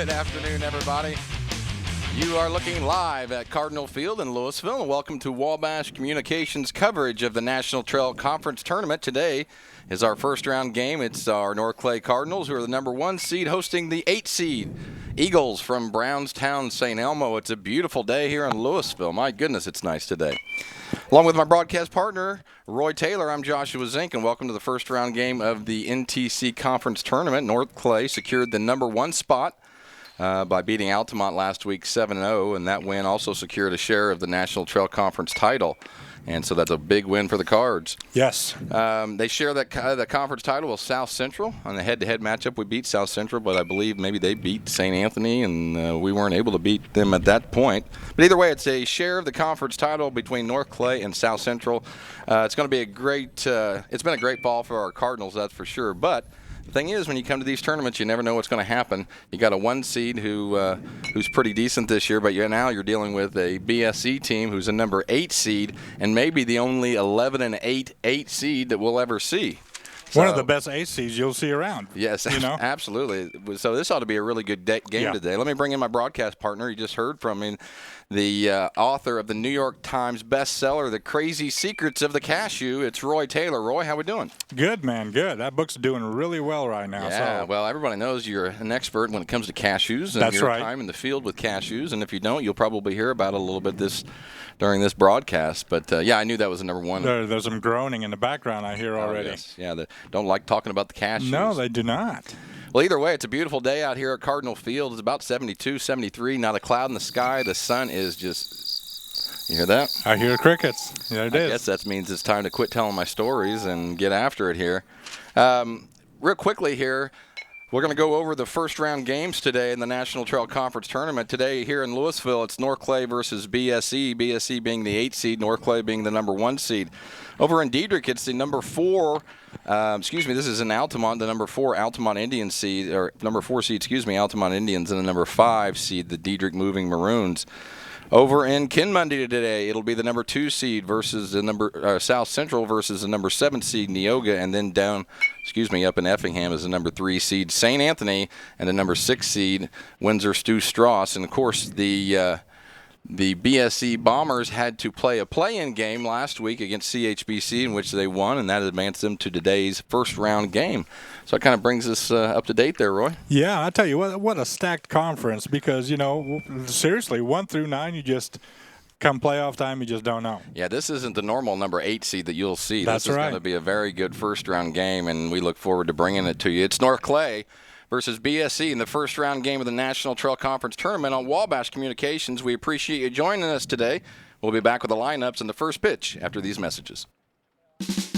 Good afternoon, everybody. You are looking live at Cardinal Field in Louisville, and welcome to Wabash Communications coverage of the National Trail Conference Tournament. Today is our first round game. It's our North Clay Cardinals, who are the number 1 seed, hosting the 8 seed Eagles from Brownstown, St. Elmo. It's a beautiful day here in Louisville. My goodness, it's nice today. Along with my broadcast partner, Roy Taylor, I'm Joshua Zink, and welcome to the first round game of the NTC Conference Tournament. North Clay secured the number 1 spot by beating Altamont last week 7-0, and that win also secured a share of the National Trail Conference title. And so that's a big win for the Cards. Yes. They share the conference title with South Central. On the head-to-head matchup, we beat South Central, but I believe maybe they beat St. Anthony, and we weren't able to beat them at that point. But either way, it's a share of the conference title between North Clay and South Central. It's going to be a great it's been a great fall for our Cardinals, that's for sure. But the thing is, when you come to these tournaments, you never know what's going to happen. You got a 1 seed who's pretty decent this year, but now you're dealing with a BSC team who's a number 8 seed and maybe the only 11-8 seed that we'll ever see. One of the best 8 seeds you'll see around. Yes, absolutely. So this ought to be a really good game today. Let me bring in my broadcast partner. You just heard from me, the author of the New York Times bestseller, The Crazy Secrets of the Cashew. It's Roy Taylor. Roy, how we doing? Good, man, good. That book's doing really well right now. Yeah, well, everybody knows you're an expert when it comes to cashews. And That's your right. time in the field with cashews. And if you don't, you'll probably hear about it a little bit during this broadcast. But, I knew that was the number 1. There's some groaning in the background I hear already. Yes. Yeah, they don't like talking about the cashews. No, they do not. Well, either way, it's a beautiful day out here at Cardinal Field. It's about 72, 73, not a cloud in the sky. The sun is just, you hear that? I hear crickets. There it is. I guess that means it's time to quit telling my stories and get after it here. Real quickly here, we're going to go over the first round games today in the National Trail Conference Tournament. Today here in Louisville, it's North Clay versus BSC, BSC being the 8 seed, North Clay being the number 1 seed. Over in Diedrich, it's the number 4, this is in Altamont, the number 4 Altamont Indian seed, or number 4 seed, Altamont Indians, and the number 5 seed, the Diedrich Moving Maroons. Over in Kinmundy today, it'll be the number 2 seed versus the South Central versus the number 7 seed Neoga, and then up in Effingham is the number 3 seed St. Anthony, and the number 6 seed Windsor Stu Strauss. And of course, the BSC Bombers had to play a play-in game last week against CHBC, in which they won, and that advanced them to today's first-round game. So it kind of brings us up to date there, Roy. Yeah, I tell you what a stacked conference, because, seriously, 1 through 9, you just come playoff time, you just don't know. Yeah, this isn't the normal number 8 seed that you'll see. That's this is right. going to be a very good first-round game, and we look forward to bringing it to you. It's North Clay versus BSC in the first round game of the National Trail Conference Tournament on Wabash Communications. We appreciate you joining us today. We'll be back with the lineups and the first pitch after these messages.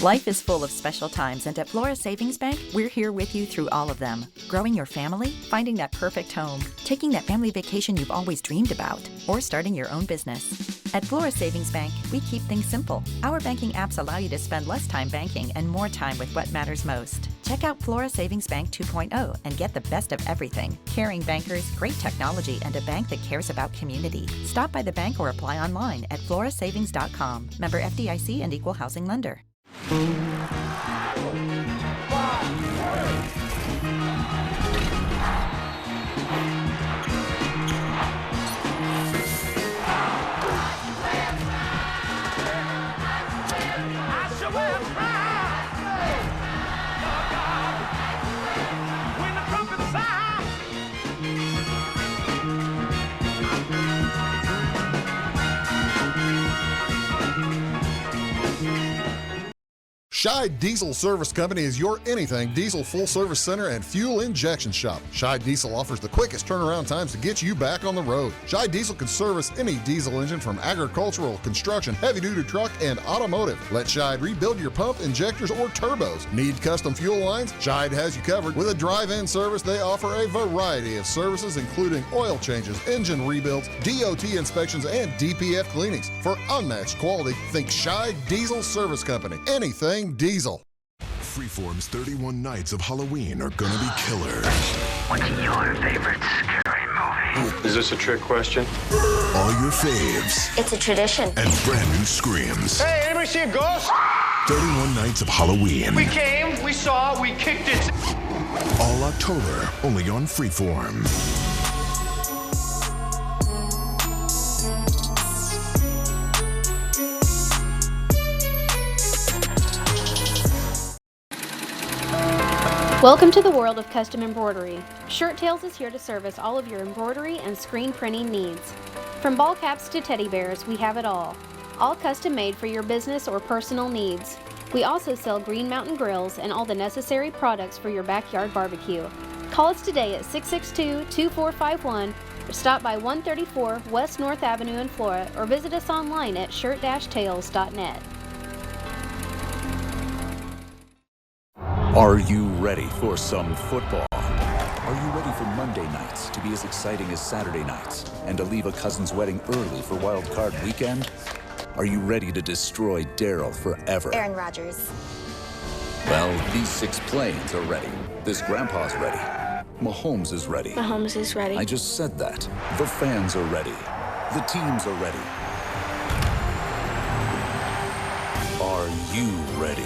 Life is full of special times, and at Flora Savings Bank, we're here with you through all of them. Growing your family, finding that perfect home, taking that family vacation you've always dreamed about, or starting your own business. At Flora Savings Bank, we keep things simple. Our banking apps allow you to spend less time banking and more time with what matters most. Check out Flora Savings Bank 2.0 and get the best of everything. Caring bankers, great technology, and a bank that cares about community. Stop by the bank or apply online at florasavings.com. Member FDIC and Equal Housing Lender. Scheid Diesel Service Company is your anything diesel full service center and fuel injection shop. Scheid Diesel offers the quickest turnaround times to get you back on the road. Scheid Diesel can service any diesel engine from agricultural, construction, heavy-duty truck, and automotive. Let Scheid rebuild your pump, injectors, or turbos. Need custom fuel lines? Scheid has you covered. With a drive-in service, they offer a variety of services, including oil changes, engine rebuilds, DOT inspections, and DPF cleanings. For unmatched quality, think Scheid Diesel Service Company. Anything diesel. Freeform's 31 Nights of Halloween are gonna be killer. What's your favorite scary movie? Is this a trick question? All your faves. It's a tradition. And brand new screams. Hey, anybody see a ghost? 31 Nights of Halloween. We came, we saw, we kicked it. All October, only on Freeform. Welcome to the world of custom embroidery. Shirt Tails is here to service all of your embroidery and screen printing needs. From ball caps to teddy bears, we have it all. All custom made for your business or personal needs. We also sell Green Mountain grills and all the necessary products for your backyard barbecue. Call us today at 662-2451 or stop by 134 West North Avenue in Flora or visit us online at shirt-tails.net. Are you ready for some football? Are you ready for Monday nights to be as exciting as Saturday nights and to leave a cousin's wedding early for Wild Card Weekend? Are you ready to destroy Daryl forever? Aaron Rodgers. Well, these 6 planes are ready. This grandpa's ready. Mahomes is ready. Mahomes is ready. I just said that. The fans are ready. The teams are ready. Are you ready?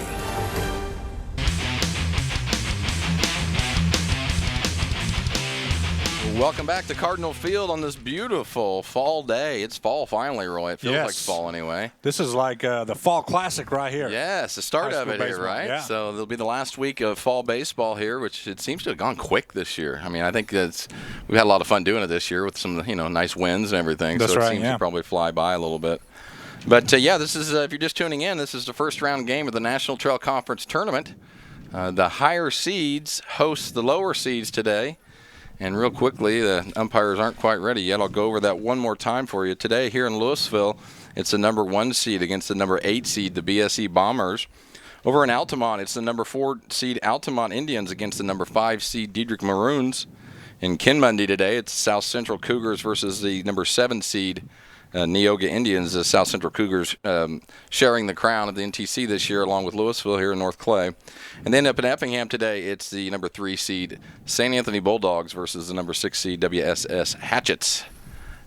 Welcome back to Cardinal Field on this beautiful fall day. It's fall finally, Roy. It feels like fall anyway. This is like the fall classic right here. Yes, the start of it here, right? Yeah. So it'll be the last week of fall baseball here, which it seems to have gone quick this year. I mean, I think we've had a lot of fun doing it this year with some nice wins and everything. That's so it right, seems to probably fly by a little bit. But this is if you're just tuning in, this is the first round game of the National Trail Conference Tournament. The higher seeds host the lower seeds today. And real quickly, the umpires aren't quite ready yet. I'll go over that one more time for you. Today here in Louisville, it's the number 1 seed against the number 8 seed, the BSE Bombers. Over in Altamont, it's the number 4 seed Altamont Indians against the number 5 seed Diedrich Maroons. In Kinmundy today, it's South Central Cougars versus the number 7 seed Neoga Indians. The South Central Cougars sharing the crown of the NTC this year along with Louisville here in North Clay. And then up in Effingham today, it's the number 3 seed St. Anthony Bulldogs versus the number 6 seed WSS Hatchets.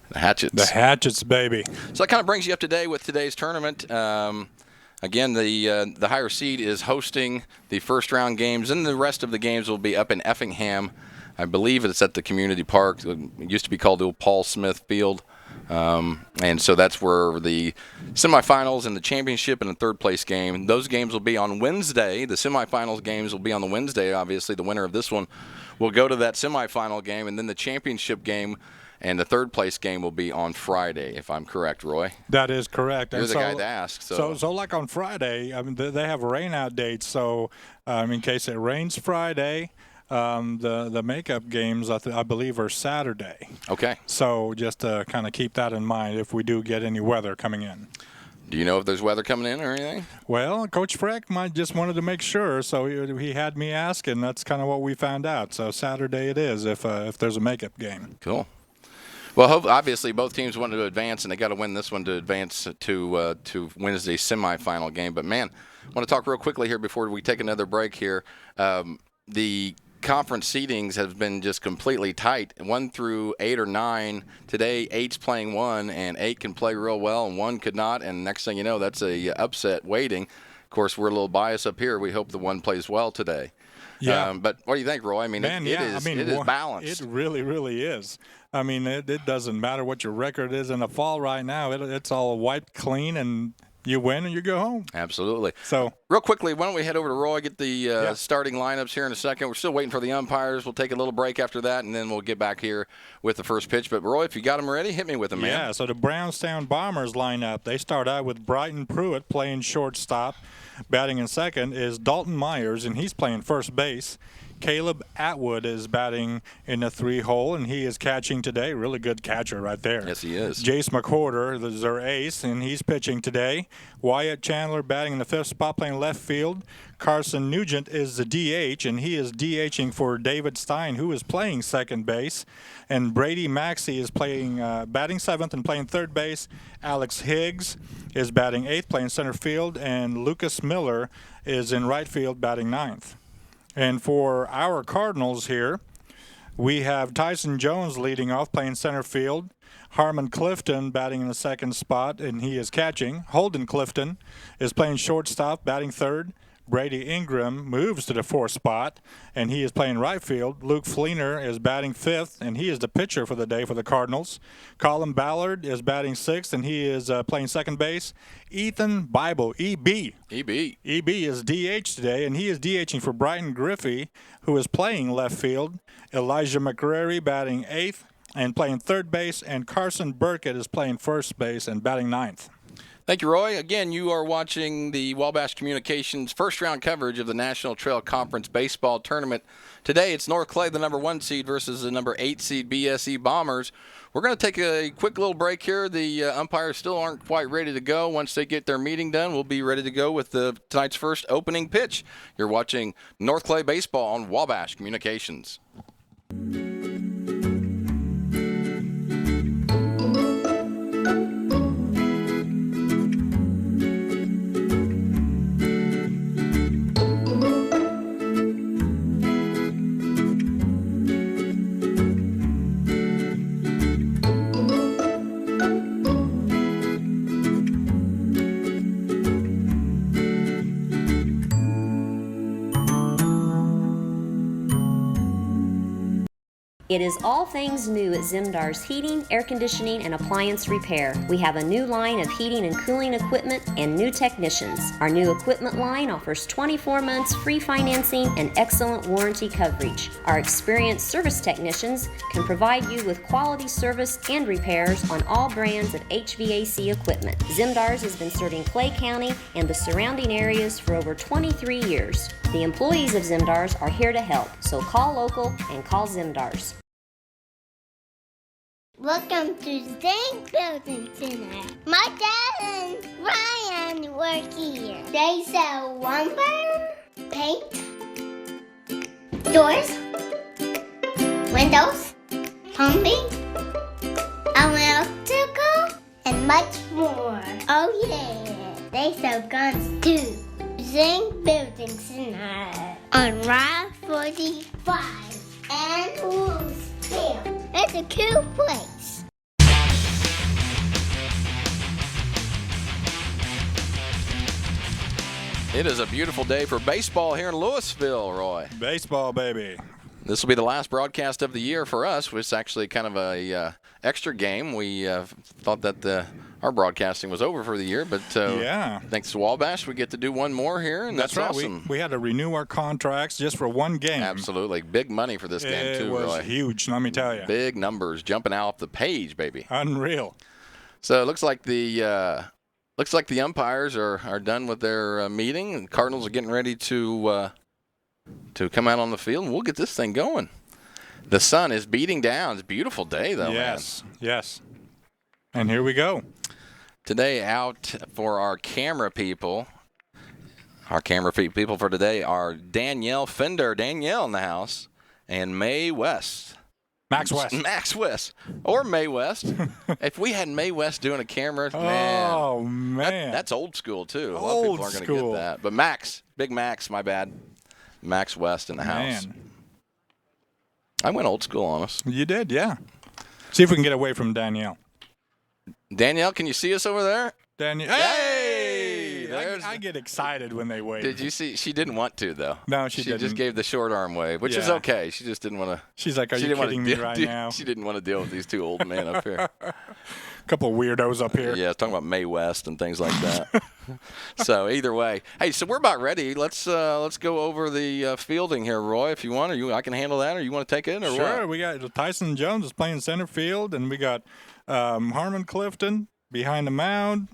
The Hatchets, baby. So that kind of brings you up to date with today's tournament. Again, the higher seed is hosting the first round games, and the rest of the games will be up in Effingham. I believe it's at the community park. It used to be called the old Paul Smith Field. And so that's where the semifinals and the championship and the third place game, those games will be on Wednesday. The semifinals games will be on the Wednesday. Obviously, the winner of this one will go to that semifinal game, and then the championship game and the third place game will be on Friday, if I'm correct, Roy. That is correct. You're the guy to ask. So like on Friday, I mean, they have rain out dates. So in case it rains Friday, the makeup games, I believe, are Saturday. Okay. So just to kind of keep that in mind if we do get any weather coming in. Do you know if there's weather coming in or anything? Well, Coach Freck might just wanted to make sure, so he had me ask, and that's kind of what we found out. So Saturday it is if there's a makeup game. Cool. Well, obviously both teams wanted to advance, and they got to win this one to advance to Wednesday's semifinal game. But man, I want to talk real quickly here before we take another break here. The conference seedings have been just completely tight, 1 through 8 or 9. Today, 8's playing 1, and 8 can play real well, and 1 could not. And next thing you know, that's a upset waiting. Of course, we're a little biased up here. We hope the 1 plays well today. Yeah. But what do you think, Roy? I mean, it is balanced. It really, really is. I mean, it doesn't matter what your record is in the fall right now. It's all wiped clean, and you win and you go home. Absolutely. So, real quickly, why don't we head over to Roy, get the starting lineups here in a second. We're still waiting for the umpires. We'll take a little break after that, and then we'll get back here with the first pitch. But, Roy, if you got them ready, hit me with them, man. Yeah, so the Brownstown Bombers lineup, they start out with Brighton Pruitt playing shortstop. Batting in second is Dalton Myers, and he's playing first base. Caleb Atwood is batting in the 3-hole, and he is catching today. Really good catcher right there. Yes, he is. Jace McWhorter is their ace, and he's pitching today. Wyatt Chandler batting in the 5th spot, playing left field. Carson Nugent is the DH, and he is DHing for David Stein, who is playing second base. And Brady Maxey is playing batting 7th and playing third base. Alex Higgs is batting 8th, playing center field. And Lucas Miller is in right field, batting 9th. And for our Cardinals here, we have Tyson Jones leading off, playing center field. Harmon Clifton batting in the 2nd spot, and he is catching. Holden Clifton is playing shortstop, batting 3rd. Brady Ingram moves to the 4th spot, and he is playing right field. Luke Fleener is batting 5th, and he is the pitcher for the day for the Cardinals. Colin Ballard is batting 6th, and he is playing second base. Ethan Bible, EB. EB is DH today, and he is DHing for Brighton Griffey, who is playing left field. Elijah McCrary batting 8th and playing third base, and Carson Burkett is playing first base and batting 9th. Thank you, Roy. Again, you are watching the Wabash Communications first-round coverage of the National Trail Conference Baseball Tournament. Today, it's North Clay, the number 1 seed, versus the number 8 seed BSE Bombers. We're going to take a quick little break here. The umpires still aren't quite ready to go. Once they get their meeting done, we'll be ready to go with tonight's first opening pitch. You're watching North Clay Baseball on Wabash Communications. It is all things new at Zimdar's Heating, Air Conditioning, and Appliance Repair. We have a new line of heating and cooling equipment and new technicians. Our new equipment line offers 24 months free financing and excellent warranty coverage. Our experienced service technicians can provide you with quality service and repairs on all brands of HVAC equipment. Zimdar's has been serving Clay County and the surrounding areas for over 23 years. The employees of Zimdar's are here to help, so call local and call Zimdar's. Welcome to Zinc Building Center. My dad and Ryan work here. They sell lumber, paint, doors, windows, plumbing, electrical, and much more. Oh yeah, they sell guns too. Zinc Building Center on Route 45 and Louisville. It's a cool place. It is a beautiful day for baseball here in Louisville, Roy. Baseball, baby. This will be the last broadcast of the year for us. It's actually kind of a extra game. We thought that our broadcasting was over for the year, but thanks to Wabash, we get to do one more here, and that's right. awesome. We had to renew our contracts just for one game. Absolutely. Big money for this game, too, Roy. It was huge, let me tell you. Big numbers jumping out off the page, baby. Unreal. So it looks like the umpires are done with their meeting. The Cardinals are getting ready to come out on the field, and we'll get this thing going. The sun is beating down. It's a beautiful day, though, Yes. And here we go. Today, out for our camera people. Our camera people for today are Danielle Fender, Danielle in the house, and Mae West. Max West. Or Mae West. If we had Mae West doing a camera, man. Oh, man. That's old school, too. A lot of people aren't going to get that. But Max, Big Max, my bad. Max West in the house. I went old school on us. You did, yeah. See if we can get away from Danielle. Danielle, can you see us over there? Danielle. Hey! I get excited when they wave. Did you see? She didn't want to, though. No, she didn't. She just gave the short arm wave, which is okay. She just didn't want to. She's like, are you kidding me right now? She didn't want to deal with these two old men up here. Couple of weirdos up here. Yeah, talking about Mae West and things like that. So either way, hey, so we're about ready. Let's go over the fielding here, Roy, if you want. I can handle that, or you want to take it, or sure. what? We got Tyson Jones is playing center field, and we got Harmon Clifton behind the mound,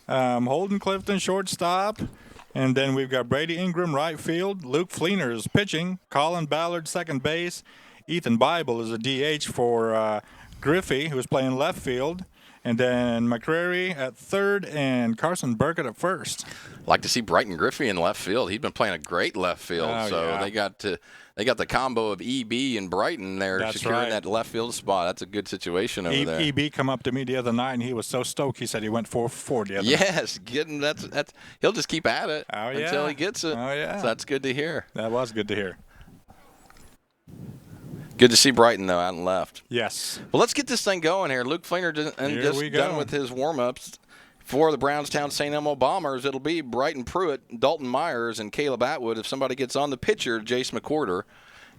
Holden Clifton shortstop, and then we've got Brady Ingram right field. Luke Fleener is pitching. Colin Ballard second base. Ethan Bible is a DH for Griffey, who's playing left field. And then McCrary at third and Carson Burkett at first. Like to see Brighton Griffey in left field. He's been playing a great left field. They got the combo of EB and Brighton there securing that left field spot. That's a good situation over there. EB come up to me the other night and he was so stoked. He said he went 4-for-4 the other night. Yes, that's he'll just keep at it until he gets it. Oh yeah, so that's good to hear. That was good to hear. Good to see Brighton, though, out and left. Yes. Well, let's get this thing going here. Luke Fleener just done with his warm-ups For the Brownstown St. Elmo Bombers, it'll be Brighton Pruitt, Dalton Myers, and Caleb Atwood if somebody gets on the pitcher, Jace McWhorter.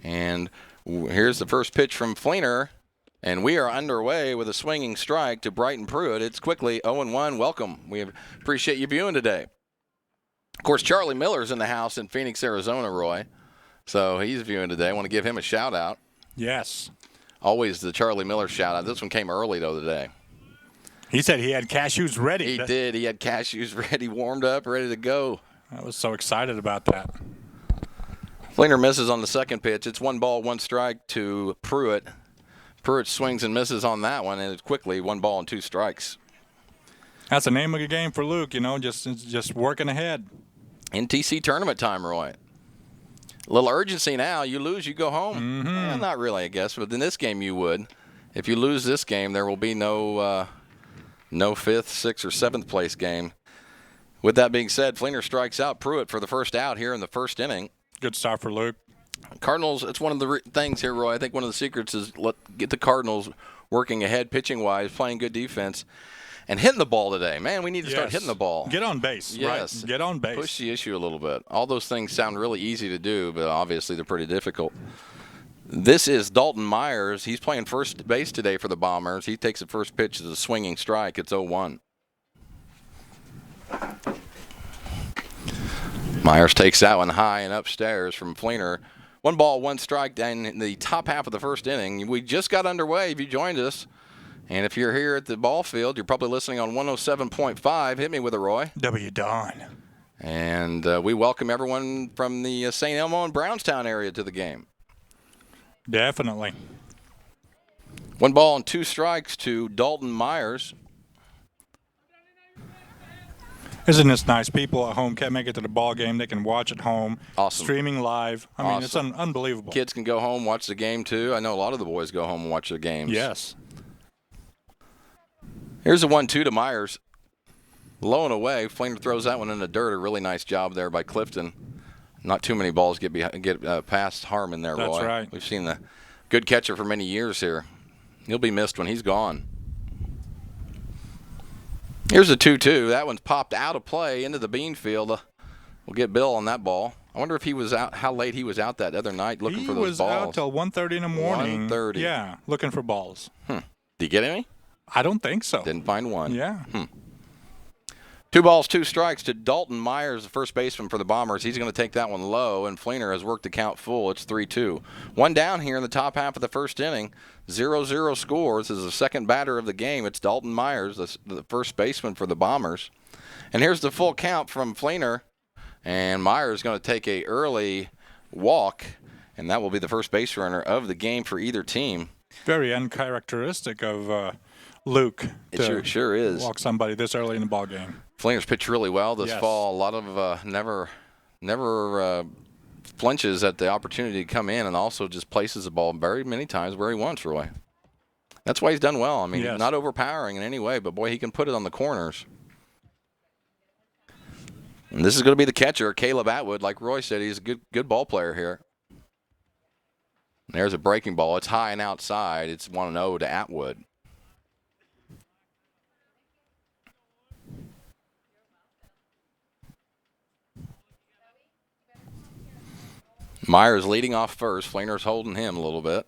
And here's the first pitch from Fleener. And we are underway with a swinging strike to Brighton Pruitt. It's quickly 0-1. Welcome. We appreciate you viewing today. Of course, Charlie Miller's in the house in Phoenix, Arizona, Roy. So he's viewing today. I want to give him a shout-out. Yes. Always the Charlie Miller shout-out. This one came early, though, today. He said he had cashews ready. He did. He had cashews ready, warmed up, ready to go. I was so excited about that. Fleener misses on the second pitch. It's 1 ball, 1 strike to Pruitt. Pruitt swings and misses on that one, and it's quickly 1 ball and 2 strikes. That's the name of the game for Luke, just working ahead. NTC tournament time, Roy. A little urgency now. You lose, you go home. Mm-hmm. Not really, I guess, but in this game you would. If you lose this game, there will be no 5th, 6th, or 7th place game. With that being said, Fleener strikes out Pruitt for the first out here in the first inning. Good start for Luke. Cardinals, it's one of the things here, Roy. I think one of the secrets is get the Cardinals working ahead pitching-wise, playing good defense, and hitting the ball today. Man, we need to start hitting the ball. Get on base, yes. Right? Get on base. Push the issue a little bit. All those things sound really easy to do, but obviously they're pretty difficult. This is Dalton Myers. He's playing first base today for the Bombers. He takes the first pitch as a swinging strike. It's 0-1. Myers takes that one high and upstairs from Fleener. 1 ball, 1 strike in the top half of the first inning. We just got underway if you joined us. And if you're here at the ball field, you're probably listening on 107.5. Hit me with it, Roy. W. Don. And we welcome everyone from the St. Elmo and Brownstown area to the game. Definitely. 1 ball and 2 strikes to Dalton Myers. Isn't this nice? People at home can't make it to the ball game. They can watch at home. Awesome. Streaming live. I mean, it's unbelievable. Kids can go home, watch the game, too. I know a lot of the boys go home and watch the games. Yes. Here's a 1-2 to Myers. Low and away. Fleener throws that one in the dirt. A really nice job there by Clifton. Not too many balls get past Harmon there, Roy. That's right. We've seen the good catcher for many years here. He'll be missed when he's gone. Here's a 2-2. That one's popped out of play into the bean field. We'll get Bill on that ball. I wonder if he was out, how late he was out that other night looking for those balls. He was out till 1:30 in the morning. 1:30. Yeah, looking for balls. Did he get any? I don't think so. Didn't find one. Yeah. 2 balls, 2 strikes to Dalton Myers, the first baseman for the Bombers. He's going to take that one low, and Fleener has worked the count full. It's 3-2. 1 down here in the top half of the first inning. 0-0 scores. This is the second batter of the game. It's Dalton Myers, the first baseman for the Bombers. And here's the full count from Fleener. And Myers is going to take a early walk, and that will be the first base runner of the game for either team. Very uncharacteristic of Luke. It sure is. Walk somebody this early in the ball game. Fleener's pitched really well this fall. A lot of never flinches at the opportunity to come in, and also just places the ball very many times where he wants, Roy. That's why he's done well. I mean, not overpowering in any way, but boy, he can put it on the corners. And this is going to be the catcher, Caleb Atwood. Like Roy said, he's a good ball player here. And there's a breaking ball. It's high and outside. It's 1-0 to Atwood. Myers leading off first. Fleener's holding him a little bit.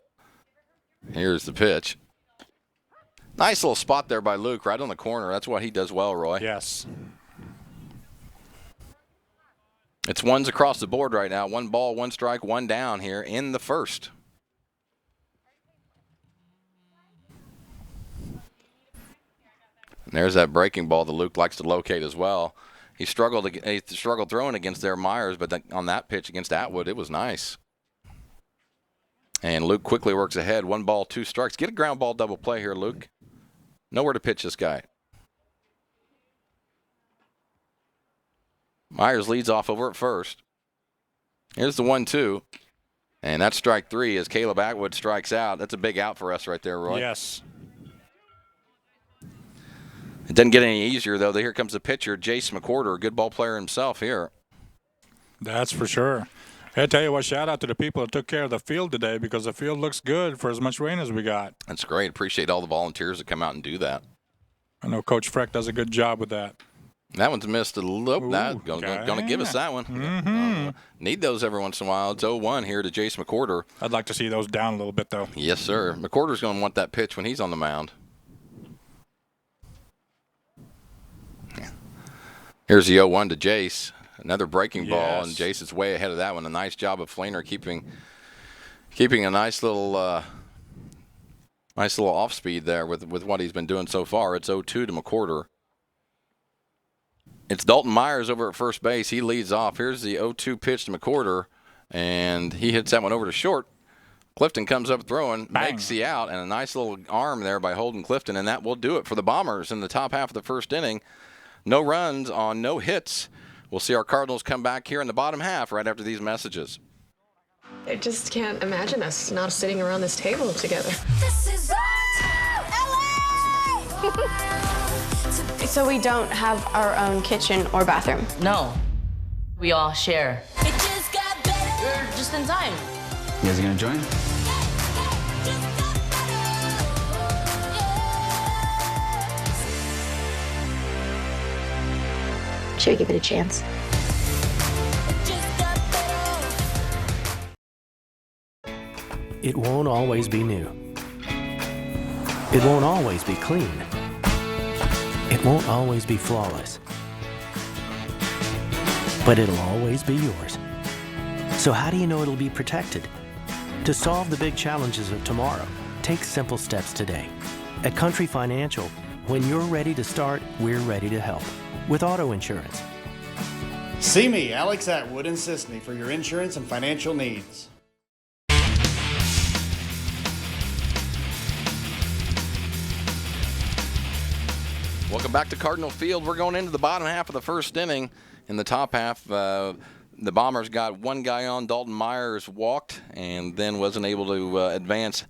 Here's the pitch. Nice little spot there by Luke, right on the corner. That's what he does well, Roy. Yes. It's ones across the board right now. 1 ball, 1 strike, 1 down here in the first. And there's that breaking ball that Luke likes to locate as well. He struggled throwing against their Myers, but on that pitch against Atwood, it was nice. And Luke quickly works ahead. 1 ball, 2 strikes. Get a ground ball double play here, Luke. Nowhere to pitch this guy. Myers leads off over at first. Here's the 1-2. And that's strike 3 as Caleb Atwood strikes out. That's a big out for us right there, Roy. Yes. It doesn't get any easier, though. Here comes the pitcher, Jace McWhorter, a good ball player himself here. That's for sure. I tell you what, shout out to the people that took care of the field today, because the field looks good for as much rain as we got. That's great. Appreciate all the volunteers that come out and do that. I know Coach Freck does a good job with that. That one's missed a little. Going to give us that one. Need those every once in a while. It's 0-1 here to Jace McCorder. I'd like to see those down a little bit, though. Yes, sir. McCorder's going to want that pitch when he's on the mound. Here's the 0-1 to Jace. Another breaking ball, and Jace is way ahead of that one. A nice job of Fleener keeping a nice little off speed there with what he's been doing so far. It's 0-2 to McCorder. It's Dalton Myers over at first base. He leads off. Here's the 0-2 pitch to McCorder, and he hits that one over to short. Clifton comes up throwing, makes the out, and a nice little arm there by Holden Clifton, and that will do it for the Bombers in the top half of the first inning. No runs on no hits. We'll see our Cardinals come back here in the bottom half right after these messages. I just can't imagine us not sitting around this table together. This is LA! So we don't have our own kitchen or bathroom? No. We all share. It just got better. We're just in time. You guys gonna join? Should we give it a chance? It won't always be new. It won't always be clean. It won't always be flawless. But it'll always be yours. So how do you know it'll be protected? To solve the big challenges of tomorrow, take simple steps today. At Country Financial, when you're ready to start, we're ready to help. With auto insurance. See me, Alex Atwood in Sisney, for your insurance and financial needs. Welcome back to Cardinal Field. We're going into the bottom half of the first inning. In the top half, the Bombers got one guy on. Dalton Myers walked and then wasn't able to advance.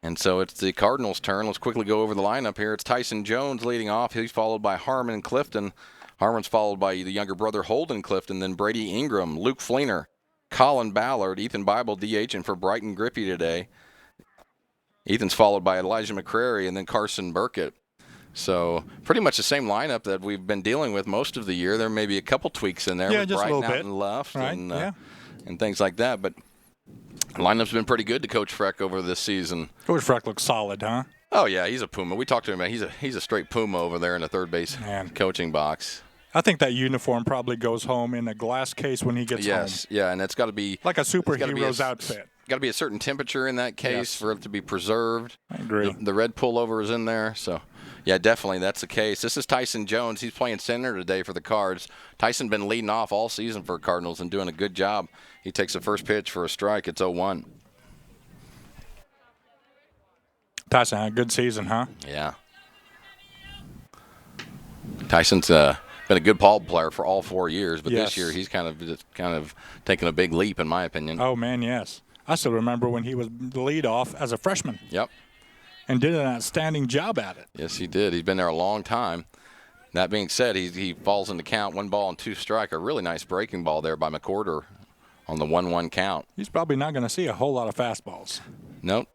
And so it's the Cardinals' turn. Let's quickly go over the lineup here. It's Tyson Jones leading off. He's followed by Harmon Clifton. Harmon's followed by the younger brother Holden Clifton, then Brady Ingram, Luke Fleener, Colin Ballard, Ethan Bible DHing for Brighton Grippy today. Ethan's followed by Elijah McCrary and then Carson Burkett. So pretty much the same lineup that we've been dealing with most of the year. There may be a couple tweaks in there with just Brighton a little out bit. and left Right, and things like that. But the lineup's been pretty good to Coach Freck over this season. Coach Freck looks solid, huh? Oh, yeah, he's a Puma. We talked to him about he's a straight Puma over there in the third base coaching box. I think that uniform probably goes home in a glass case when he gets home. Yes, yeah, and it's got to be like a superhero's outfit. Got to be a certain temperature in that case for it to be preserved. I agree. The red pullover is in there, so yeah, definitely that's the case. This is Tyson Jones. He's playing center today for the Cards. Tyson been leading off all season for Cardinals and doing a good job. He takes the first pitch for a strike. It's 0-1. Tyson had a good season, huh? Yeah. Tyson's been a good ball player for all 4 years, but this year he's kind of taken a big leap in my opinion. Oh man, yes. I still remember when he was the leadoff as a freshman. Yep. And did an outstanding job at it. Yes, he did. He's been there a long time. That being said, he falls into count, 1 ball and 2 strike. A really nice breaking ball there by McCorder on the 1-1 count. He's probably not going to see a whole lot of fastballs. Nope.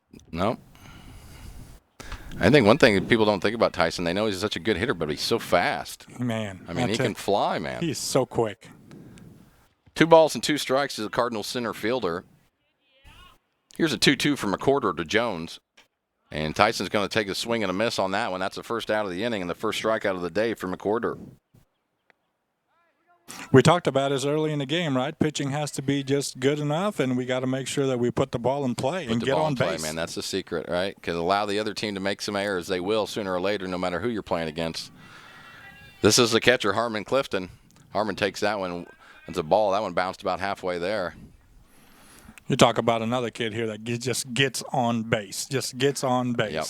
I think one thing that people don't think about Tyson, they know he's such a good hitter, but he's so fast. Man. I mean, he can fly, man. He's so quick. 2 balls and 2 strikes as a Cardinals center fielder. Here's a 2-2 from McCorder to Jones. And Tyson's going to take a swing and a miss on that one. That's the first out of the inning and the first strikeout of the day for McCorder. We talked about this early in the game, right? Pitching has to be just good enough, and we got to make sure that we put the ball in play and get on base. Man, that's the secret, right? Because allow the other team to make some errors. They will sooner or later, no matter who you're playing against. This is the catcher, Harmon Clifton. Harmon takes that one. It's a ball. That one bounced about halfway there. You talk about another kid here that just gets on base. Just gets on base. Yep.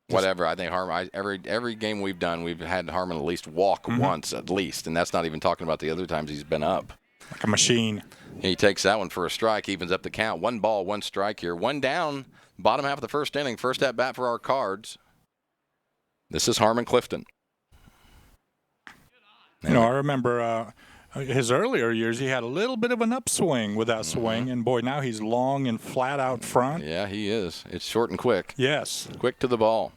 Whatever. I think Harmon. Every game we've done, we've had Harmon at least walk once, at least, and that's not even talking about the other times he's been up. Like a machine. He takes that one for a strike, evens up the count. 1 ball, 1 strike here. 1 down, bottom half of the first inning. First at bat for our Cards. This is Harmon Clifton. You know, I remember his earlier years, he had a little bit of an upswing with that swing, and boy, now he's long and flat out front. Yeah, he is. It's short and quick. Yes. Quick to the ball.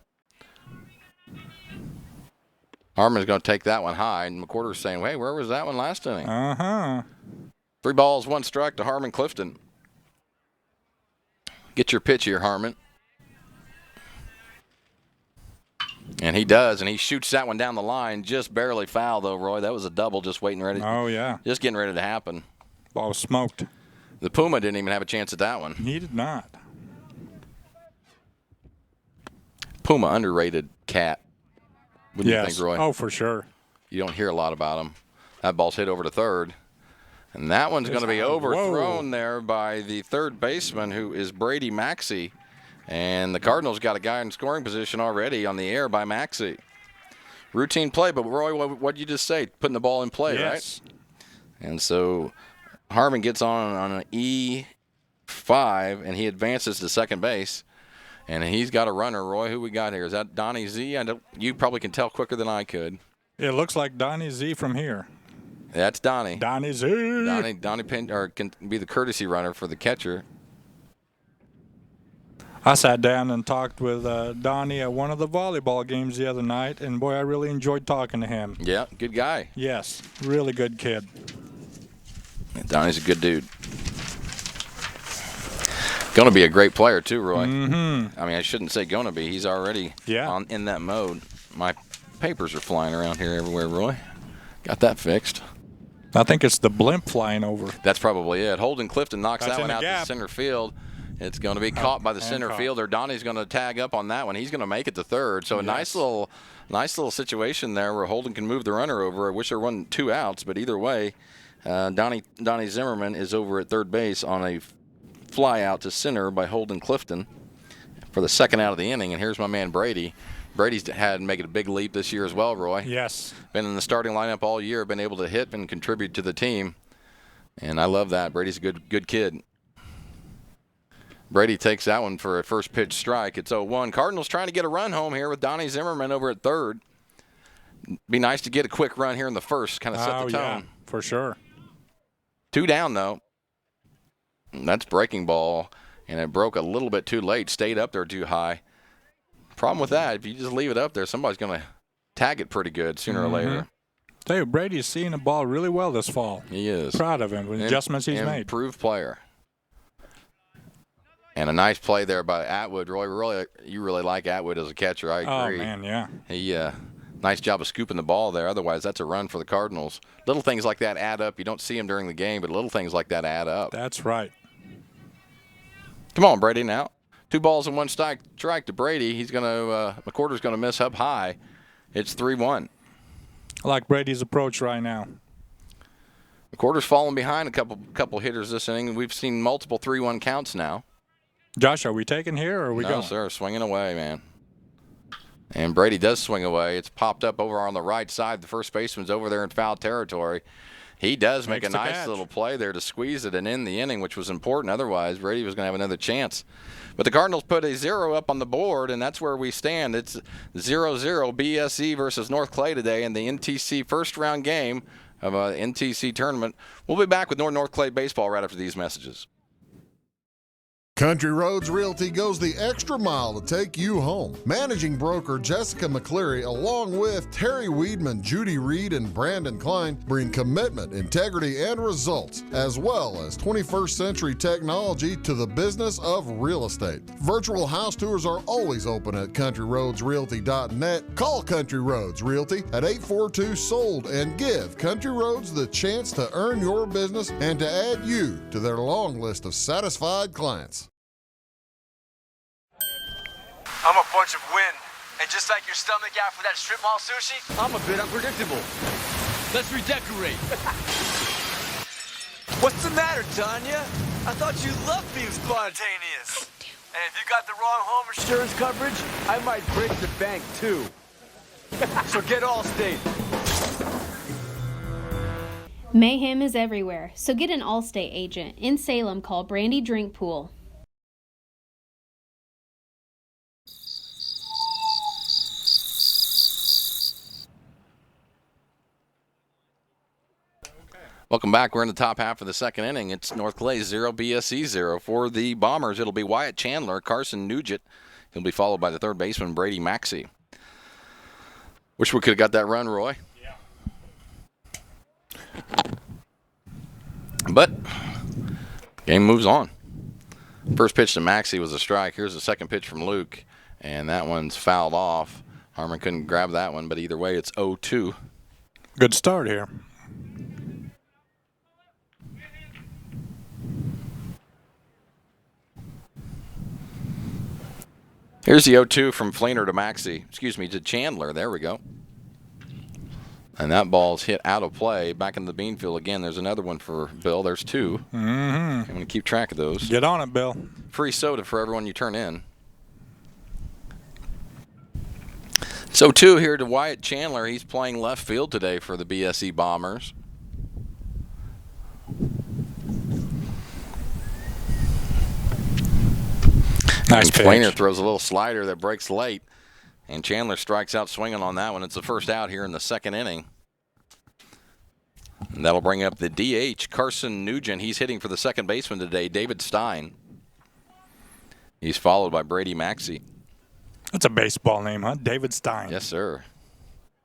Harmon's going to take that one high, and McWhorter's saying, hey, where was that one last inning? 3 balls, 1 strike to Harmon Clifton. Get your pitch here, Harmon. And he does, and he shoots that one down the line. Just barely foul, though, Roy. That was a double just waiting ready. Oh, yeah. Just getting ready to happen. Ball was smoked. The Puma didn't even have a chance at that one. He did not. Puma, underrated cat. Wouldn't you think, Roy? Oh, for sure. You don't hear a lot about him. That ball's hit over to third. And that one's going to be overthrown there by the third baseman, who is Brady Maxey. And the Cardinals got a guy in scoring position already on the air by Maxey. Routine play, but Roy, what did you just say? Putting the ball in play, right? And so Harmon gets on an E5, and he advances to second base. And he's got a runner. Roy, who we got here? Is that Donnie Z? You probably can tell quicker than I could. It looks like Donnie Z from here. That's Donnie. Donnie Z. Donnie can be the courtesy runner for the catcher. I sat down and talked with Donnie at one of the volleyball games the other night, and boy, I really enjoyed talking to him. Yeah, good guy. Yes, really good kid. Yeah, Donnie's a good dude. Going to be a great player too, Roy. Mm-hmm. I mean, I shouldn't say going to be. He's already in that mode. My papers are flying around here everywhere, Roy. Got that fixed. I think it's the blimp flying over. That's probably it. Holden Clifton knocks that one out gap. to center field. It's going to be caught by the center fielder. Donnie's going to tag up on that one. He's going to make it to third. So a nice little situation there where Holden can move the runner over. I wish there wasn't 2 outs, but either way, Donnie Zimmerman is over at third base on a fly out to center by Holden Clifton for the second out of the inning. And here's my man Brady. Brady's had making a big leap this year as well, Roy. Yes. Been in the starting lineup all year, been able to hit and contribute to the team. And I love that. Brady's a good kid. Brady takes that one for a first pitch strike. It's 0-1. Cardinals trying to get a run home here with Donnie Zimmerman over at third. Be nice to get a quick run here in the first, kind of set the tone. Yeah, for sure. 2 down, though. And that's breaking ball, and it broke a little bit too late, stayed up there too high. Problem with that, if you just leave it up there, somebody's going to tag it pretty good sooner or later. Tell you, Brady's seeing the ball really well this fall. He is. Proud of him with adjustments he's made. Improved player. And a nice play there by Atwood. Roy, you really like Atwood as a catcher. I agree. Oh, man, yeah. He nice job of scooping the ball there. Otherwise, that's a run for the Cardinals. Little things like that add up. You don't see them during the game, but little things like that add up. That's right. Come on, Brady, now. 2 balls and 1 strike to Brady. He's going to McWhorter's going to miss up high. It's 3-1. I like Brady's approach right now. McWhorter's fallen behind a couple hitters this inning. We've seen multiple 3-1 counts now. Josh, are we taking here or are we going? No, sir. Swinging away, man. And Brady does swing away. It's popped up over on the right side. The first baseman's over there in foul territory. He does make a nice little play there to squeeze it and end the inning, which was important. Otherwise, Brady was going to have another chance. But the Cardinals put a 0 up on the board, and that's where we stand. It's 0-0 BSE versus North Clay today in the NTC first-round game of an NTC tournament. We'll be back with North Clay baseball right after these messages. Country Roads Realty goes the extra mile to take you home. Managing broker Jessica McCleary, along with Terry Weedman, Judy Reed, and Brandon Klein, bring commitment, integrity, and results, as well as 21st century technology to the business of real estate. Virtual house tours are always open at CountryRoadsRealty.net. Call Country Roads Realty at 842-SOLD and give Country Roads the chance to earn your business and to add you to their long list of satisfied clients. I'm a bunch of wind. And just like your stomach after that strip mall sushi, I'm a bit unpredictable. Let's redecorate. What's the matter, Tanya? I thought you loved being spontaneous. And if you got the wrong home insurance coverage, I might break the bank too. So get Allstate. Mayhem is everywhere, so get an Allstate agent. In Salem, call Brandy Drink Pool. Welcome back. We're in the top half of the second inning. It's North Clay 0, BSE 0. For the Bombers, it'll be Wyatt Chandler, Carson Nugent. He'll be followed by the third baseman, Brady Maxey. Wish we could have got that run, Roy. Yeah. But game moves on. First pitch to Maxie was a strike. Here's the second pitch from Luke, and that one's fouled off. Harmon couldn't grab that one, but either way, it's 0-2. Good start here. Here's the 0-2 from Fleener to Maxie. Excuse me, to Chandler. There we go. And that ball's hit out of play. Back in the bean field again. There's another one for Bill. There's two. I'm going to keep track of those. Get on it, Bill. Free soda for everyone you turn in. So, 2 here to Wyatt Chandler. He's playing left field today for the BSE Bombers. Nice pitch. Fleener throws a little slider that breaks late, and Chandler strikes out swinging on that one. It's the first out here in the second inning. And that'll bring up the DH, Carson Nugent. He's hitting for the second baseman today, David Stein. He's followed by Brady Maxey. That's a baseball name, huh? David Stein. Yes, sir.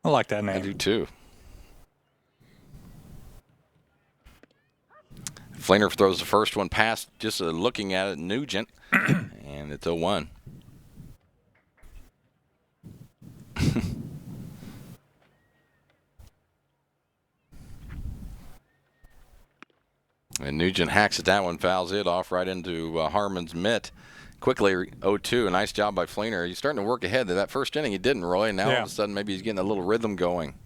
I like that name. I do, too. Fleener throws the first one past, just looking at it, Nugent, and it's 0-1. And Nugent hacks at that one, fouls it off right into Harmon's mitt. Quickly, 0-2. A nice job by Fleener. He's starting to work ahead. That first inning he didn't, Roy, and now all of a sudden maybe he's getting a little rhythm going.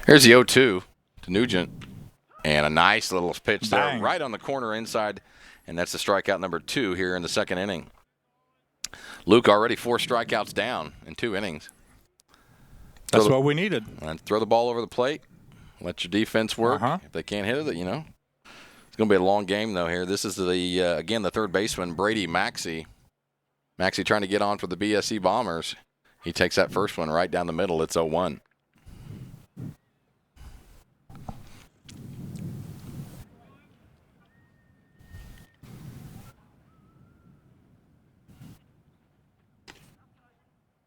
Here's the 0-2 to Nugent. And a nice little pitch there right on the corner inside, and that's the strikeout number 2 here in the second inning. Luke already 4 strikeouts down in 2 innings. That's what we needed. And throw the ball over the plate. Let your defense work. If they can't hit it, you know. It's going to be a long game, though, here. This is, the again, the third baseman, Brady Maxey. Maxey trying to get on for the BSE Bombers. He takes that first one right down the middle. It's 0-1.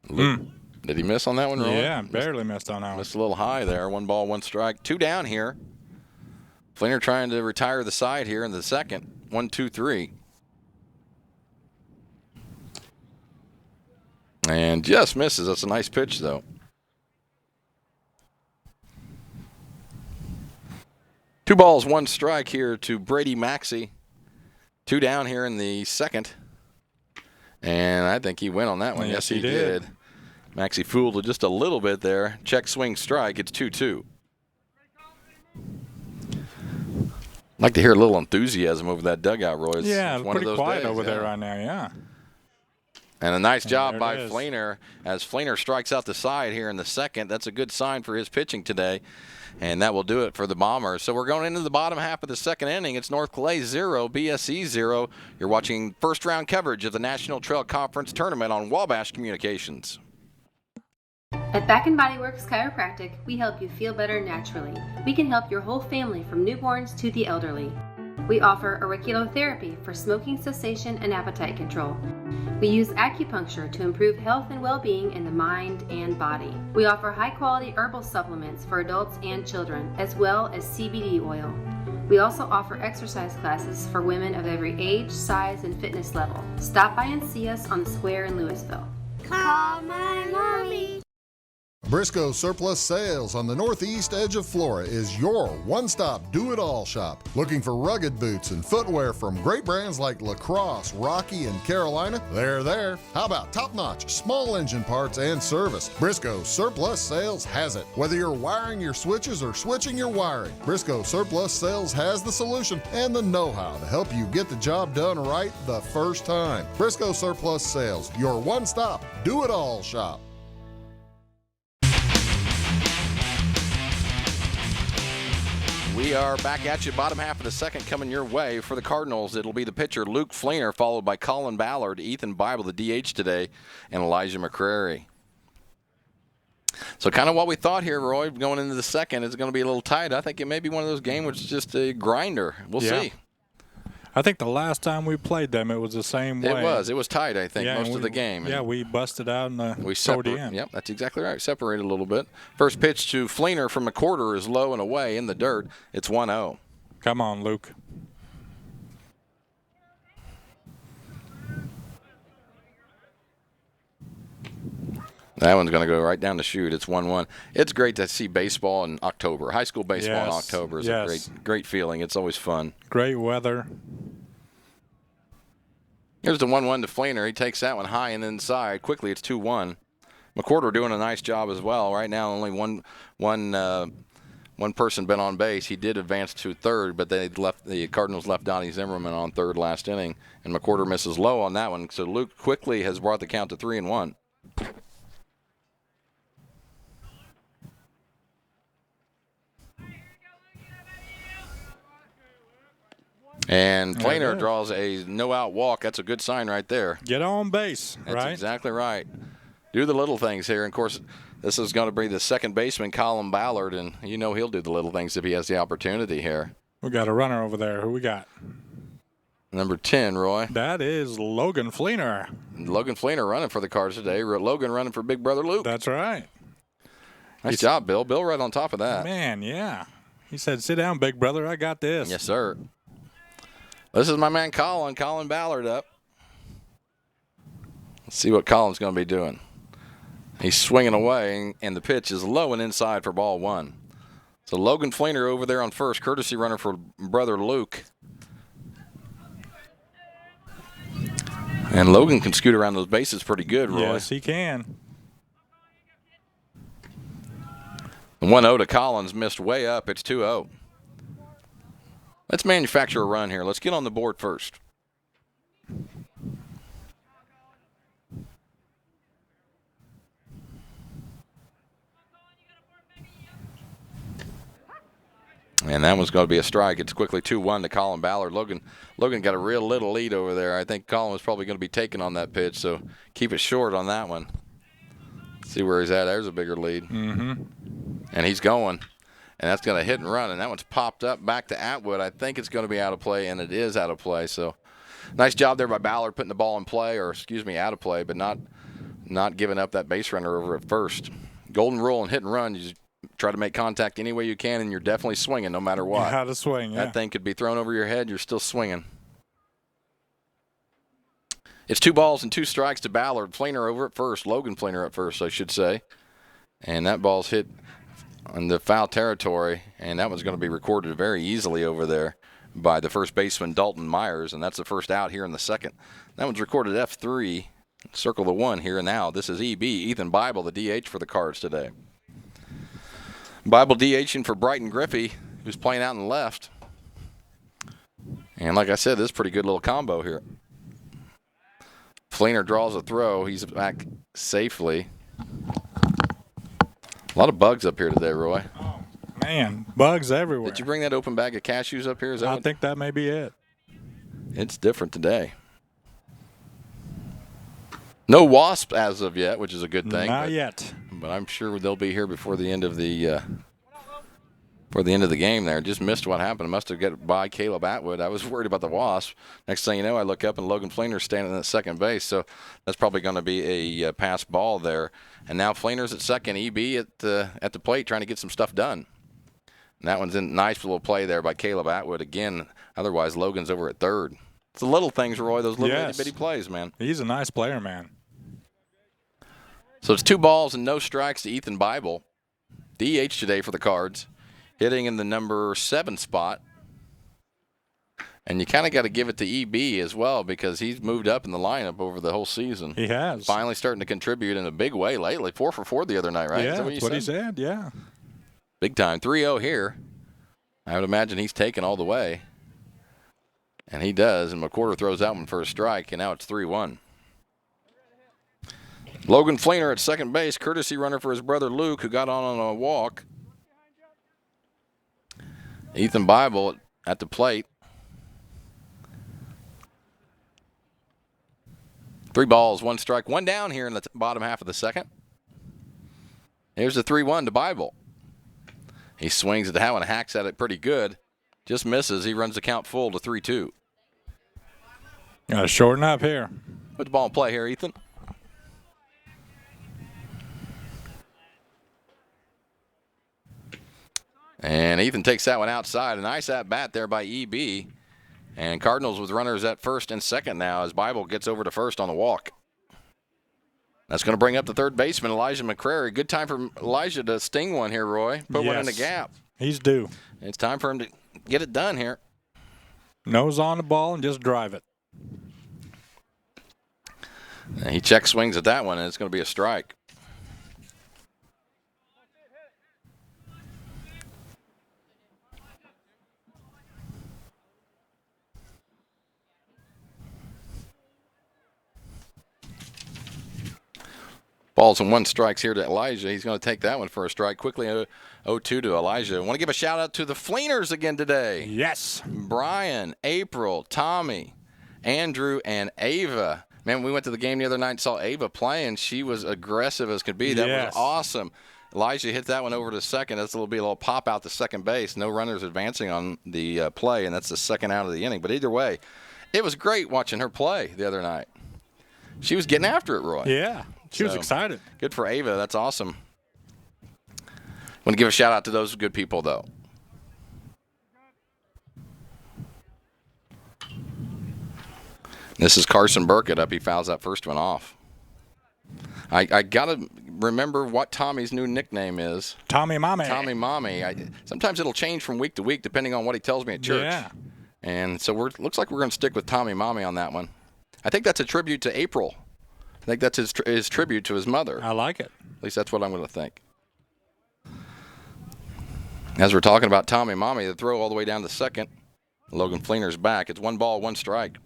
Did he miss on that one, Roy? Yeah, barely missed on that one. Missed a little high there. 1 ball, 1 strike. 2 down here. Fleener trying to retire the side here in the second. 1, 2, 3. And just misses. That's a nice pitch, though. Two balls, 1 strike here to Brady Maxey. 2 down here in the second. And I think he went on that one. Yes, he did. Maxey fooled just a little bit there. Check, swing, strike. It's 2-2. I'd like to hear a little enthusiasm over that dugout, Roy. It's yeah, one pretty of those quiet days, over there right now, yeah. And a nice job by is. Fleener as Fleener strikes out the side here in the second. That's a good sign for his pitching today. And that will do it for the Bombers. So we're going into the bottom half of the second inning. It's North Clay 0, BSE 0. You're watching first-round coverage of the National Trail Conference Tournament on Wabash Communications. At Back & Body Works Chiropractic, we help you feel better naturally. We can help your whole family from newborns to the elderly. We offer auriculotherapy for smoking cessation and appetite control. We use acupuncture to improve health and well-being in the mind and body. We offer high-quality herbal supplements for adults and children, as well as CBD oil. We also offer exercise classes for women of every age, size, and fitness level. Stop by and see us on the square in Louisville. Call my mommy. Briscoe Surplus Sales on the northeast edge of Flora is your one-stop do-it-all shop. Looking for rugged boots and footwear from great brands like Lacrosse, Rocky, and Carolina? They're there. How about top-notch small engine parts and service? Briscoe Surplus Sales has it. Whether you're wiring your switches or switching your wiring, Briscoe Surplus Sales has the solution and the know-how to help you get the job done right the first time. Briscoe Surplus Sales, your one-stop do-it-all shop. We are back at you, bottom half of the second coming your way. For the Cardinals, it'll be the pitcher Luke Fleener, followed by Colin Ballard, Ethan Bible, the DH today, and Elijah McCrary. So kind of what we thought here, Roy, going into the second is going to be a little tight. I think it may be one of those games which is just a grinder. We'll see. I think the last time we played them, it was the same way. It was tight, I think, most of the game. Yeah, we busted out and we toward the end. Yep, that's exactly right. Separated a little bit. First pitch to Fleener from McWhorter is low and away in the dirt. It's 1-0. Come on, Luke. That one's going to go right down the chute. It's 1-1. It's great to see baseball in October. High school baseball in October is a great feeling. It's always fun. Great weather. Here's the 1-1 to Fleener. He takes that one high and inside. Quickly, it's 2-1. McWhorter doing a nice job as well. Right now, only one person been on base. He did advance to third, but the Cardinals left Donnie Zimmerman on third last inning, and McWhorter misses low on that one. So Luke quickly has brought the count to 3-1. And Fleener draws a no-out walk. That's a good sign right there. Get on base, right? That's exactly right. Do the little things here. And, of course, this is going to be the second baseman, Colin Ballard, and you know he'll do the little things if he has the opportunity here. We got a runner over there. Who we got? Number 10, Roy. That is Logan Fleener. Logan Fleener running for the Cards today. Logan running for big brother Luke. That's right. Nice job, Bill. Bill right on top of that. Man, yeah. He said, sit down, big brother. I got this. Yes, sir. This is my man Colin Ballard up. Let's see what Colin's going to be doing. He's swinging away, and the pitch is low and inside for ball one. So Logan Fleener over there on first, courtesy runner for brother Luke. And Logan can scoot around those bases pretty good, Roy. Yes, he can. The 1-0 to Collins missed way up. It's 2-0. Let's manufacture a run here. Let's get on the board first. And that one's going to be a strike. It's quickly 2-1 to Colin Ballard. Logan got a real little lead over there. I think Colin was probably going to be taken on that pitch, so keep it short on that one. See where he's at. There's a bigger lead. Mm-hmm. And he's going. And that's going to hit and run. And that one's popped up back to Atwood. I think it's going to be out of play, and it is out of play. So nice job there by Ballard putting the ball in play, or excuse me, out of play, but not giving up that base runner over at first. Golden rule and hit and run. You just try to make contact any way you can, and you're definitely swinging no matter what. How to swing, yeah. That thing could be thrown over your head. You're still swinging. It's 2 balls and 2 strikes to Ballard. Fleener over at first. Logan Fleener at first, I should say. And that ball's hit on the foul territory, and that one's going to be recorded very easily over there by the first baseman, Dalton Myers, and that's the first out here in the second. That one's recorded F3. Circle the 1 here and now. This is EB, Ethan Bible, the DH for the Cards today. Bible DHing for Brighton Griffey, who's playing out in the left. And like I said, this is a pretty good little combo here. Fleener draws a throw. He's back safely. A lot of bugs up here today, Roy. Oh, man, bugs everywhere. Did you bring that open bag of cashews up here? I think that may be it. It's different today. No wasps as of yet, which is a good thing. Not yet. But I'm sure they'll be here before the end of the game there. Just missed what happened. Must have got by Caleb Atwood. I was worried about the wasp. Next thing you know, I look up and Logan Fleener's standing at second base. So that's probably going to be a pass ball there. And now Fleener's at second. EB at the plate trying to get some stuff done. And that one's a nice little play there by Caleb Atwood again. Otherwise, Logan's over at third. It's the little things, Roy. Those little itty-bitty plays, man. He's a nice player, man. So it's 2 balls and no strikes to Ethan Bible. DH today for the Cards. Hitting in the number 7 spot. And you kind of got to give it to EB as well because he's moved up in the lineup over the whole season. He has. Finally starting to contribute in a big way lately. 4 for 4 the other night, right? Yeah, that's what he said, yeah. Big time. 3-0 here. I would imagine he's taken all the way. And he does. And McWhorter throws that one for a strike, and now it's 3-1. Logan Fleener at second base, courtesy runner for his brother Luke, who got on a walk. Ethan Bible at the plate. 3 balls, 1 strike, 1 down here in the bottom half of the second. Here's the 3-1 to Bible. He swings at the hat and hacks at it pretty good. Just misses. He runs the count full to 3-2. Gotta shorten up here. Put the ball in play here, Ethan. And Ethan takes that one outside. A nice at-bat there by EB. And Cardinals with runners at first and second now as Bible gets over to first on the walk. That's going to bring up the third baseman, Elijah McCrary. Good time for Elijah to sting one here, Roy. Put one in the gap. He's due. It's time for him to get it done here. Nose on the ball and just drive it. And he check swings at that one, and it's going to be a strike. Balls and 1 strikes here to Elijah. He's going to take that one for a strike. Quickly 0-2 to Elijah. I want to give a shout out to the Fleeners again today. Yes. Brian, April, Tommy, Andrew, and Ava. Man, we went to the game the other night and saw Ava playing. She was aggressive as could be. That was awesome. Elijah hit that one over to second. That's a little pop out to second base. No runners advancing on the play, and that's the second out of the inning. But either way, it was great watching her play the other night. She was getting after it, Roy. Yeah. She was excited. Good for Ava. That's awesome. Want to give a shout out to those good people, though. This is Carson Burkett up. He fouls that first one off. I got to remember what Tommy's new nickname is. Tommy Mommy. Tommy Mommy. Sometimes it'll change from week to week depending on what he tells me at church. Yeah. And so looks like we're going to stick with Tommy Mommy on that one. I think that's a tribute to April. I think that's his tribute to his mother. I like it. At least that's what I'm going to think. As we're talking about Tommy Mommy, the throw all the way down to second. Logan Fleener's back. It's 1 ball, 1 strike.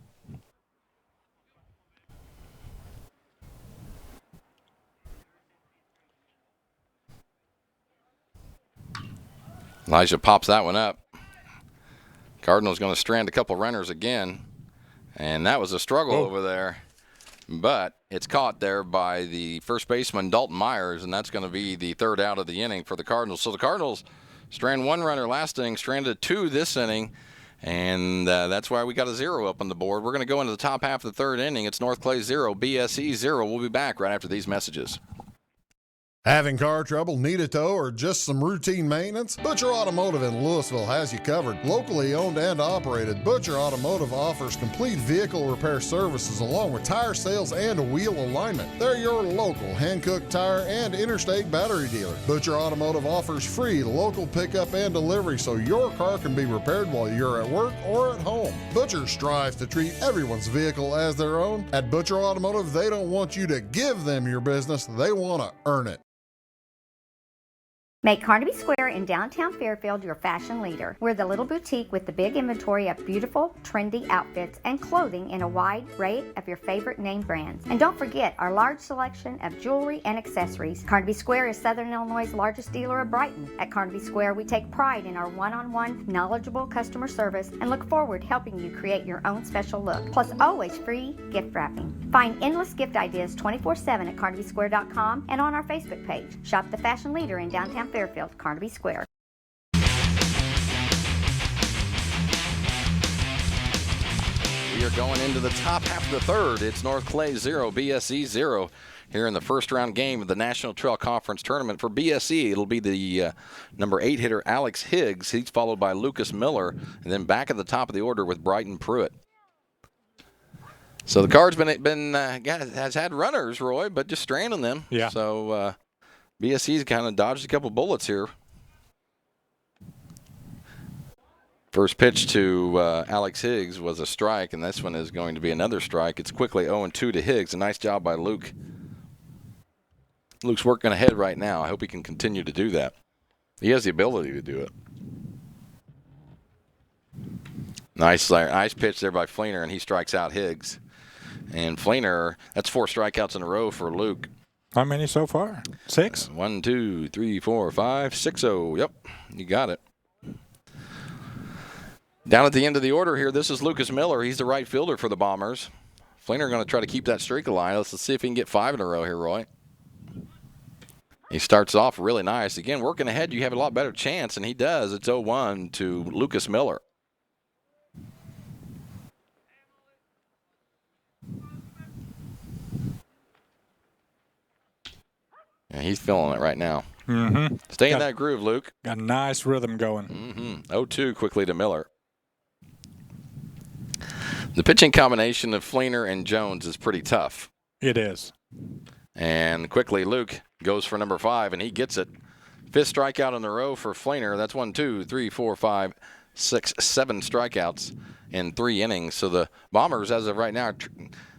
Elijah pops that one up. Cardinals going to strand a couple runners again. And that was a struggle over there. But it's caught there by the first baseman, Dalton Myers, and that's going to be the third out of the inning for the Cardinals. So the Cardinals strand 1 runner last inning, stranded 2 this inning, and that's why we got a 0 up on the board. We're going to go into the top half of the third inning. It's North Clay 0, BSE 0. We'll be back right after these messages. Having car trouble, need a tow, or just some routine maintenance? Butcher Automotive in Louisville has you covered. Locally owned and operated, Butcher Automotive offers complete vehicle repair services along with tire sales and wheel alignment. They're your local Hankook tire and interstate battery dealer. Butcher Automotive offers free local pickup and delivery so your car can be repaired while you're at work or at home. Butcher strives to treat everyone's vehicle as their own. At Butcher Automotive, they don't want you to give them your business, they want to earn it. Make Carnaby Square in downtown Fairfield your fashion leader. We're the little boutique with the big inventory of beautiful, trendy outfits and clothing in a wide array of your favorite name brands. And don't forget our large selection of jewelry and accessories. Carnaby Square is Southern Illinois' largest dealer of Brighton. At Carnaby Square, we take pride in our one-on-one, knowledgeable customer service and look forward to helping you create your own special look. Plus, always free gift wrapping. Find endless gift ideas 24/7 at CarnabySquare.com and on our Facebook page. Shop the fashion leader in downtown Fairfield, Carnaby Square. We are going into the top half of the third. It's North Clay 0, BSE 0 here in the first round game of the National Trail Conference Tournament. For BSE, it'll be the number 8 hitter Alex Higgs. He's followed by Lucas Miller, and then back at the top of the order with Brighton Pruitt. So the Cards has had runners, Roy, but just stranding them. Yeah. So BSE's kind of dodged a couple bullets here. First pitch to Alex Higgs was a strike, and this one is going to be another strike. It's quickly 0-2 to Higgs. A nice job by Luke. Luke's working ahead right now. I hope he can continue to do that. He has the ability to do it. Nice pitch there by Fleener, and he strikes out Higgs. And Fleener, that's 4 strikeouts in a row for Luke. How many so far? 6? 1, 2, 3, 4, 5, 6-0. Yep, you got it. Down at the end of the order here, this is Lucas Miller. He's the right fielder for the Bombers. Fleener going to try to keep that streak alive. Let's see if he can get 5 in a row here, Roy. He starts off really nice. Again, working ahead, you have a lot better chance, and he does. It's 0-1 to Lucas Miller. Yeah, he's feeling it right now. Mm-hmm. Stay in that groove, Luke. Got a nice rhythm going. Mm-hmm. 0-2 quickly to Miller. The pitching combination of Fleener and Jones is pretty tough. It is. And quickly, Luke goes for number 5, and he gets it. 5th strikeout in a row for Fleener. That's 1, 2, 3, 4, 5, 6, 7 strikeouts in 3 innings. So the Bombers, as of right now, are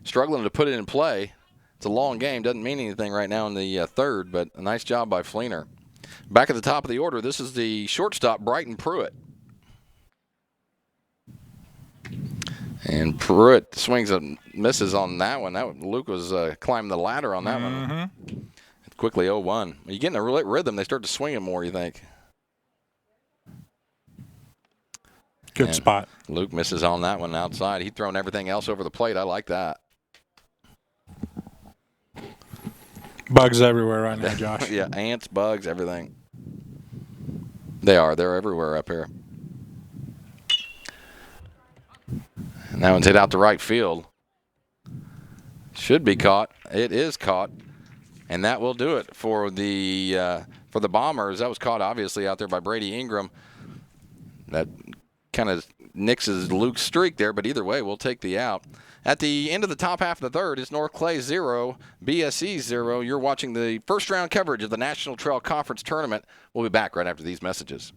struggling to put it in play. It's a long game. Doesn't mean anything right now in the third, but a nice job by Fleener. Back at the top of the order, this is the shortstop, Brighton Pruitt. And Pruitt swings and misses on that one. Luke was climbing the ladder on that one. Quickly 0-1. You get in a rhythm, they start to swing it more, you think. Good spot. Luke misses on that one outside. He'd thrown everything else over the plate. I like that. Bugs everywhere right now, Josh. Yeah, ants, bugs, everything. They're everywhere up here. And that one's hit out to right field. Should be caught. It is caught. And that will do it for the Bombers. That was caught, obviously, out there by Brady Ingram. That kind of nixes Luke's streak there, but either way, we'll take the out. At the end of the top half of the third, it's North Clay 0, BSE 0. You're watching the first round coverage of the National Trail Conference Tournament. We'll be back right after these messages.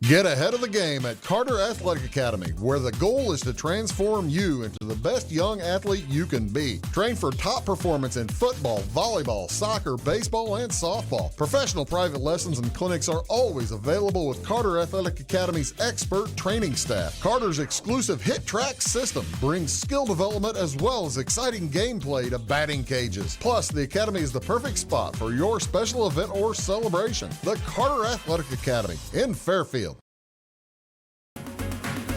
Get ahead of the game at Carter Athletic Academy, where the goal is to transform you into the best young athlete you can be. Train for top performance in football, volleyball, soccer, baseball, and softball. Professional private lessons and clinics are always available with Carter Athletic Academy's expert training staff. Carter's exclusive Hit Track system brings skill development as well as exciting gameplay to batting cages. Plus, the Academy is the perfect spot for your special event or celebration. The Carter Athletic Academy in Fairfield.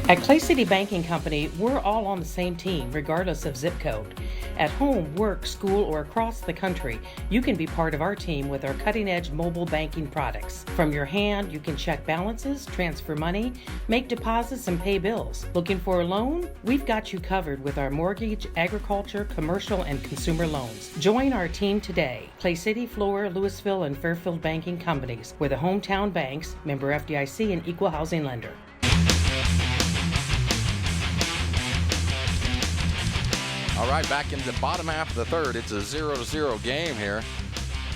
At Clay City Banking Company, we're all on the same team, regardless of zip code. At home, work, school, or across the country, you can be part of our team with our cutting-edge mobile banking products. From your hand, you can check balances, transfer money, make deposits, and pay bills. Looking for a loan? We've got you covered with our mortgage, agriculture, commercial, and consumer loans. Join our team today. Clay City, Flora, Louisville, and Fairfield Banking Companies. We're the hometown banks, member FDIC, and equal housing lender. All right, back in the bottom half of the third. It's a 0-0 game here.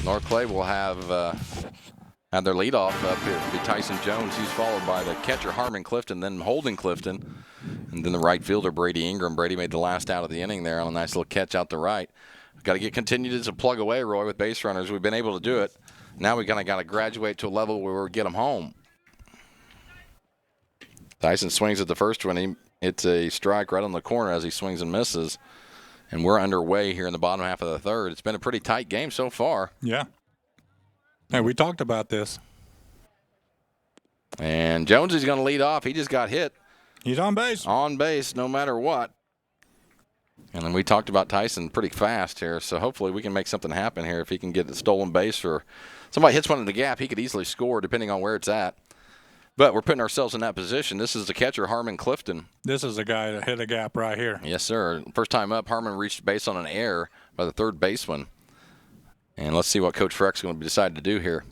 North Clay will have their leadoff up here. It'll be Tyson Jones. He's followed by the catcher Harmon Clifton, then Holden Clifton, and then the right fielder Brady Ingram. Brady made the last out of the inning there on a nice little catch out the right. Got to continue to plug away, Roy, with base runners. We've been able to do it. Now we kind of got to graduate to a level where we get them home. Tyson swings at the first one. It's a strike right on the corner as he swings and misses. And we're underway here in the bottom half of the third. It's been a pretty tight game so far. Yeah. Hey, we talked about this. And Jones is going to lead off. He just got hit. He's on base. On base, no matter what. And then we talked about Tyson pretty fast here, so hopefully we can make something happen here. If he can get a stolen base or somebody hits one in the gap, he could easily score depending on where it's at. But we're putting ourselves in that position. This is the catcher, Harmon Clifton. This is the guy that hit a gap right here. Yes, sir. First time up, Harmon reached base on an error by the third baseman. And let's see what Coach Freck's going to decide to do here.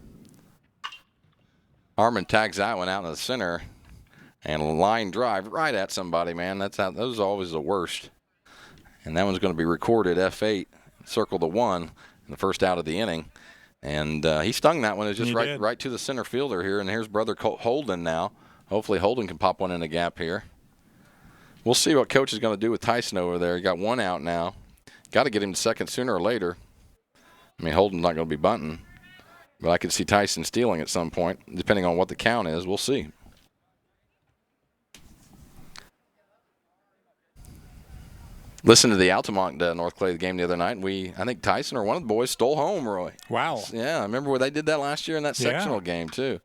Harmon tags that one out in the center. And a line drive right at somebody, man. Those are always the worst. And that one's going to be recorded F8. Circle the 1 in the first out of the inning. And he stung that one. It's just right to the center fielder here. And here's brother Holden now. Hopefully Holden can pop one in the gap here. We'll see what Coach is going to do with Tyson over there. He got one out now. Got to get him to second sooner or later. I mean, Holden's not going to be bunting. But I could see Tyson stealing at some point, depending on what the count is. We'll see. Listen to the Altamont North Clay game the other night. I think Tyson or one of the boys stole home, Roy. Wow. Yeah, I remember where they did that last year in that sectional game, too.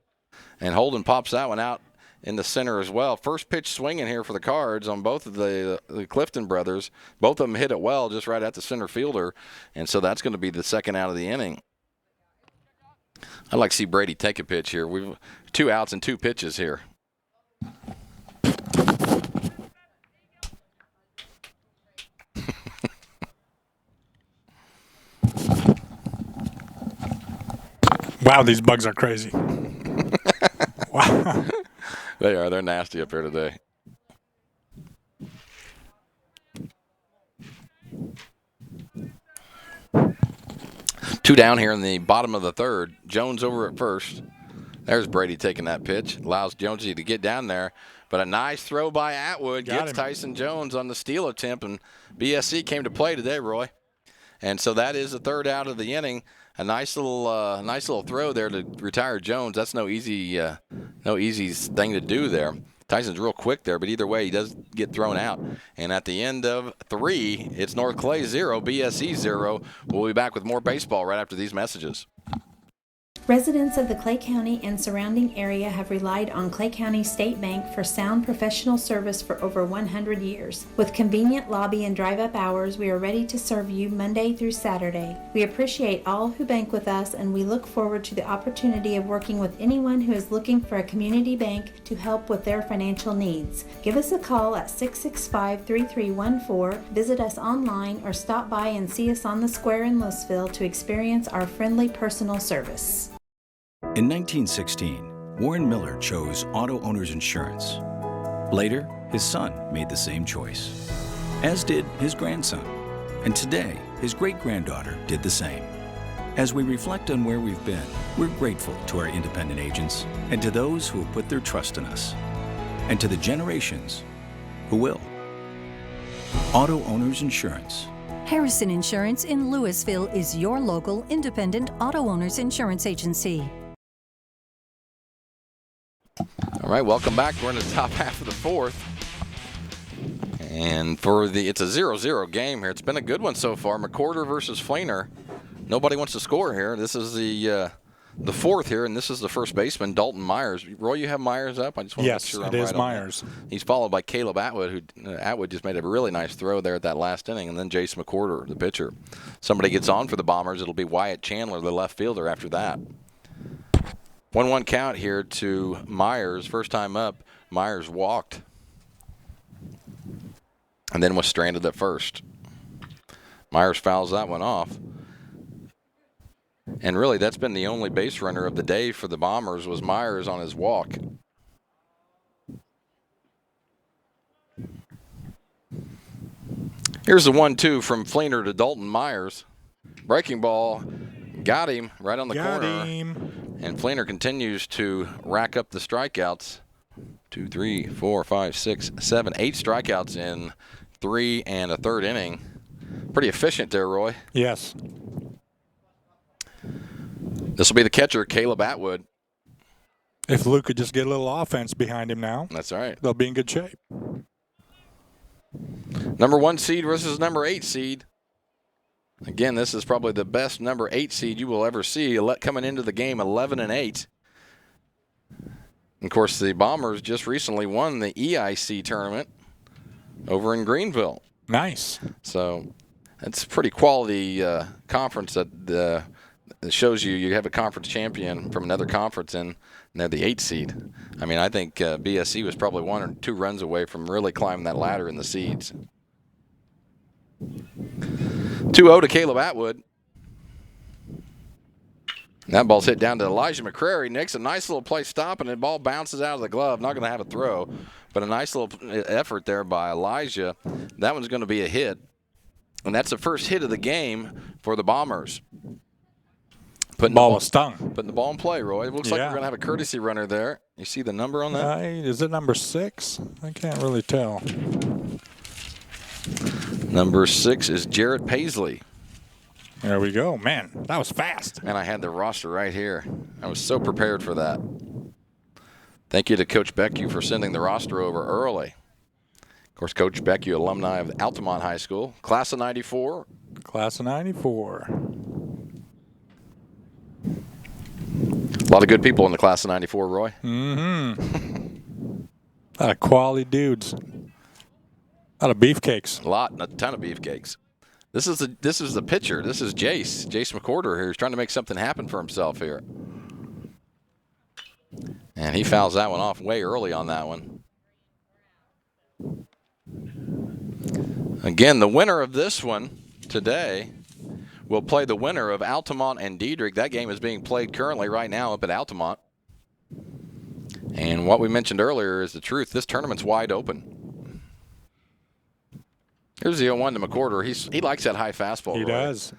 And Holden pops that one out in the center as well. First pitch swinging here for the Cards on both of the Clifton brothers. Both of them hit it well just right at the center fielder. And so that's going to be the second out of the inning. I'd like to see Brady take a pitch here. We've 2 outs and 2 pitches here. Wow, these bugs are crazy. Wow. They are. They're nasty up here today. Two down here in the bottom of the third. Jones over at first. There's Brady taking that pitch. Allows Jonesy to get down there. But a nice throw by Atwood gets Tyson Jones on the steal attempt. And BSC came to play today, Roy. And so that is the third out of the inning. A nice little throw there to retire Jones. That's no easy thing to do there. Tyson's real quick there, but either way, he does get thrown out. And at the end of 3, it's North Clay 0, BSC 0. We'll be back with more baseball right after these messages. Residents of the Clay County and surrounding area have relied on Clay County State Bank for sound professional service for over 100 years. With convenient lobby and drive-up hours, we are ready to serve you Monday through Saturday. We appreciate all who bank with us, and we look forward to the opportunity of working with anyone who is looking for a community bank to help with their financial needs. Give us a call at 665-3314, visit us online, or stop by and see us on the square in Louisville to experience our friendly personal service. In 1916, Warren Miller chose Auto Owners Insurance. Later, his son made the same choice, as did his grandson. And today, his great-granddaughter did the same. As we reflect on where we've been, we're grateful to our independent agents and to those who have put their trust in us, and to the generations who will. Auto Owners Insurance. Harrison Insurance in Louisville is your local independent auto owners insurance agency. All right, welcome back. We're in the top half of the fourth. And it's a 0-0 game here. It's been a good one so far. McCorder versus Fleener. Nobody wants to score here. This is the fourth here, and this is the first baseman, Dalton Myers. Roy, you have Myers up? I just want to make sure I'm right. Yes, it is Myers. He's followed by Caleb Atwood, who Atwood just made a really nice throw there at that last inning, and then Jace McCorder, the pitcher. Somebody gets on for the Bombers. It'll be Wyatt Chandler, the left fielder, after that. 1-1 count here to Myers. First time up, Myers walked and then was stranded at first. Myers fouls that one off. And really, that's been the only base runner of the day for the Bombers was Myers on his walk. Here's the 1-2 from Fleener to Dalton Myers. Breaking ball. Got him right on the corner. And Fleener continues to rack up the strikeouts. 2, 3, 4, 5, 6, 7, 8 strikeouts in 3 1/3 inning. Pretty efficient there, Roy. Yes. This will be the catcher, Caleb Atwood. If Luke could just get a little offense behind him now. That's right. They'll be in good shape. Number 1 seed versus number 8 seed. Again, this is probably the best number 8 seed you will ever see coming into the game, 11-8. Of course, the Bombers just recently won the EIC tournament over in Greenville. Nice. So it's a pretty quality conference that shows you have a conference champion from another conference, and they're the 8 seed. I mean, I think BSC was probably 1 or 2 runs away from really climbing that ladder in the seeds. 2-0 to Caleb Atwood. That ball's hit down to Elijah McCrary. Makes a nice little play stop, and the ball bounces out of the glove. Not going to have a throw, but a nice little effort there by Elijah. That one's going to be a hit, and that's the first hit of the game for the Bombers. Putting ball was stung. Putting the ball in play, Roy. It looks like we're going to have a courtesy runner there. You see the number on that? Is it number 6? I can't really tell. Number 6 is Jarrett Paisley. There we go. Man, that was fast. And I had the roster right here. I was so prepared for that. Thank you to Coach Beckie for sending the roster over early. Of course, Coach Beckie, alumni of Altamont High School. Class of 94. Class of 94. A lot of good people in the class of 94, Roy. Mm-hmm. A lot of quality dudes. A lot of beefcakes. A ton of beefcakes. This is the pitcher. This is Jace McCorder here. He's trying to make something happen for himself here. And he fouls that one off way early on that one. Again, the winner of this one today will play the winner of Altamont and Diedrich. That game is being played currently right now up at Altamont. And what we mentioned earlier is the truth. This tournament's wide open. Here's the 0-1 to McWhorter. He likes that high fastball. He does.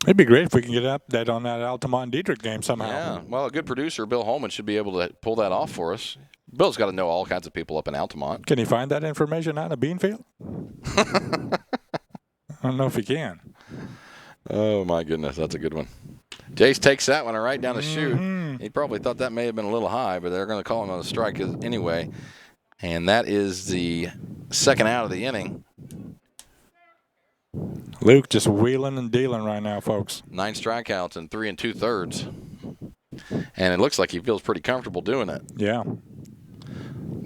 It'd be great if we can get an update on that Altamont Diedrich game somehow. Yeah, well, a good producer, Bill Holman, should be able to pull that off for us. Bill's got to know all kinds of people up in Altamont. Can he find that information out in a bean field? I don't know if he can. Oh, my goodness, that's a good one. Jace takes that one right down the chute. He probably thought that may have been a little high, but they're going to call him on a strike anyway. And that is the second out of the inning. Luke just wheeling and dealing right now, folks. 9 strikeouts and 3 2/3. And it looks like he feels pretty comfortable doing it. Yeah.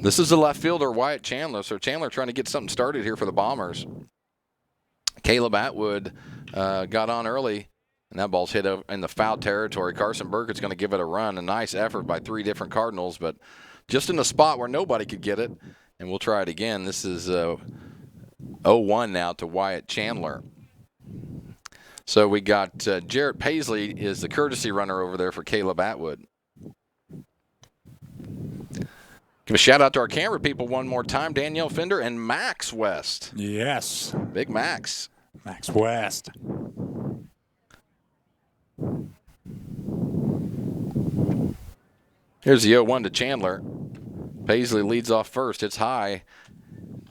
This is the left fielder, Wyatt Chandler. So Chandler trying to get something started here for the Bombers. Caleb Atwood got on early, and that ball's hit in the foul territory. Carson Burkett's going to give it a run. A nice effort by 3 different Cardinals, but just in the spot where nobody could get it. And we'll try it again. This is 0-1 now to Wyatt Chandler. So we got Jarrett Paisley is the courtesy runner over there for Caleb Atwood. Give a shout out to our camera people one more time, Danielle Fender and Max West. Yes. Big Max. Max West. Here's the 0-1 to Chandler. Paisley leads off first. It's high.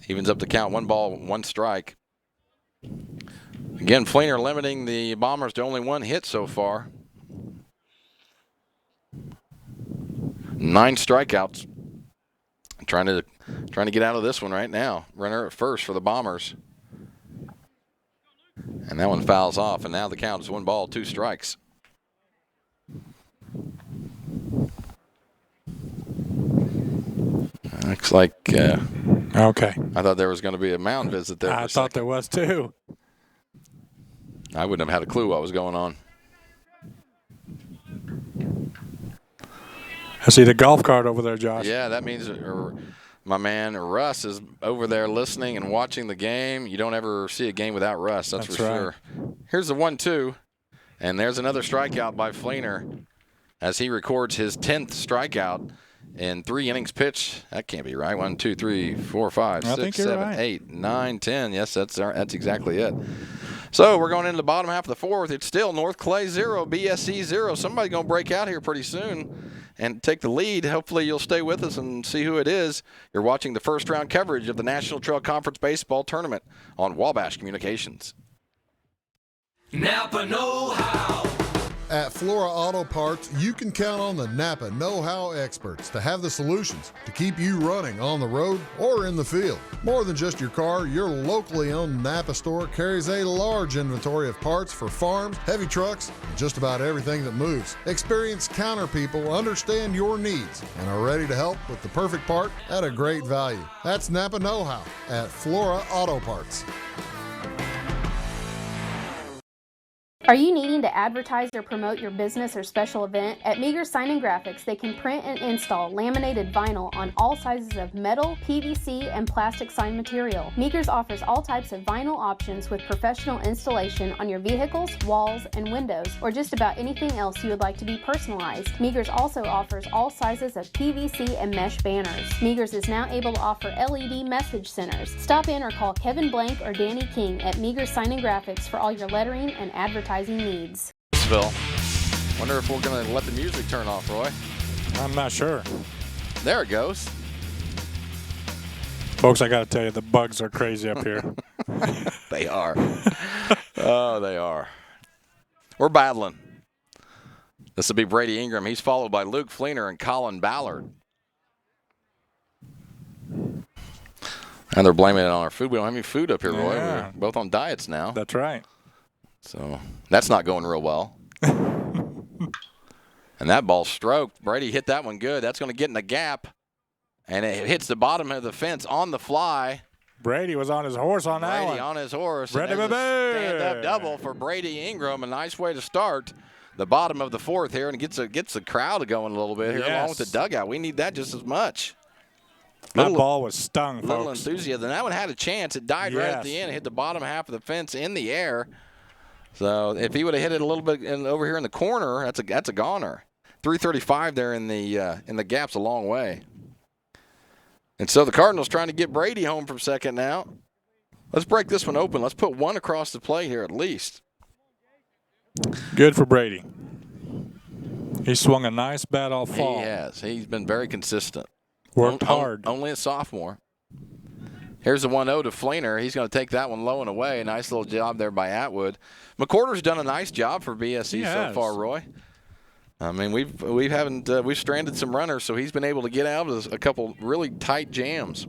Evens up the count. 1 ball, 1 strike. Again, Fleener limiting the Bombers to only 1 hit so far. 9 strikeouts. Trying to get out of this one right now. Runner at first for the Bombers. And that one fouls off, and now the count is 1 ball, 2 strikes. Looks like okay. I thought there was going to be a mound visit there. I thought there was too. I wouldn't have had a clue what was going on. I see the golf cart over there, Josh. Yeah, that means my man Russ is over there listening and watching the game. You don't ever see a game without Russ, that's for sure. Here's the 1-2, and there's another strikeout by Fleener as he records his 10th strikeout in 3 innings pitched. That can't be right. 1, 2, 3, 4, 5, 6, 7, 8, 9, 10. Yes, that's exactly it. So we're going into the bottom half of the 4th. It's still North Clay 0, BSC 0. Somebody's going to break out here pretty soon and take the lead. Hopefully you'll stay with us and see who it is. You're watching the first round coverage of the National Trail Conference Baseball Tournament on Wabash Communications. Napa know-how. At Flora Auto Parts, you can count on the Napa know-how experts to have the solutions to keep you running on the road or in the field. More than just your car, your locally owned Napa store carries a large inventory of parts for farms, heavy trucks, and just about everything that moves. Experienced counter people understand your needs and are ready to help with the perfect part at a great value. That's Napa know-how at Flora Auto Parts. Are you needing to advertise or promote your business or special event? At Meager Sign and Graphics, they can print and install laminated vinyl on all sizes of metal, PVC, and plastic sign material. Meagers offers all types of vinyl options with professional installation on your vehicles, walls, and windows, or just about anything else you would like to be personalized. Meagers also offers all sizes of PVC and mesh banners. Meagers is now able to offer LED message centers. Stop in or call Kevin Blank or Danny King at Meager Sign and Graphics for all your lettering and advertising needs. Wonder if we're going to let the music turn off, Roy. I'm not sure. There it goes. Folks, I got to tell you, the bugs are crazy up here. They are. Oh, they are. We're battling. This will be Brady Ingram. He's followed by Luke Fleener and Colin Ballard. And they're blaming it on our food. We don't have any food up here, Roy. Yeah. We're both on diets now. That's right. So that's not going real well. And that ball stroked. Brady hit that one good. That's going to get in the gap. And it hits the bottom of the fence on the fly. Brady was on his horse on that one. Brady on his horse. Brady, and stand-up double for Brady Ingram. A nice way to start the bottom of the 4th here. And gets the crowd going a little bit here along with the dugout. We need that just as much. That ball was stung, Little folks. enthusiasm. That one had a chance. It died right at the end. It hit the bottom half of the fence in the air. So if he would have hit it a little bit over here in the corner, that's a goner. 335 there in the gap's a long way. And so the Cardinals trying to get Brady home from second now. Let's break this one open. Let's put one across the plate here at least. Good for Brady. He swung a nice bat all fall. He has. He's been very consistent. Worked hard. Only a sophomore. Here's the 1-0 to Fleener. He's going to take that one low and away. Nice little job there by Atwood. McCorder's done a nice job for BSC so far, Roy. I mean, we've stranded some runners, so he's been able to get out of a couple really tight jams.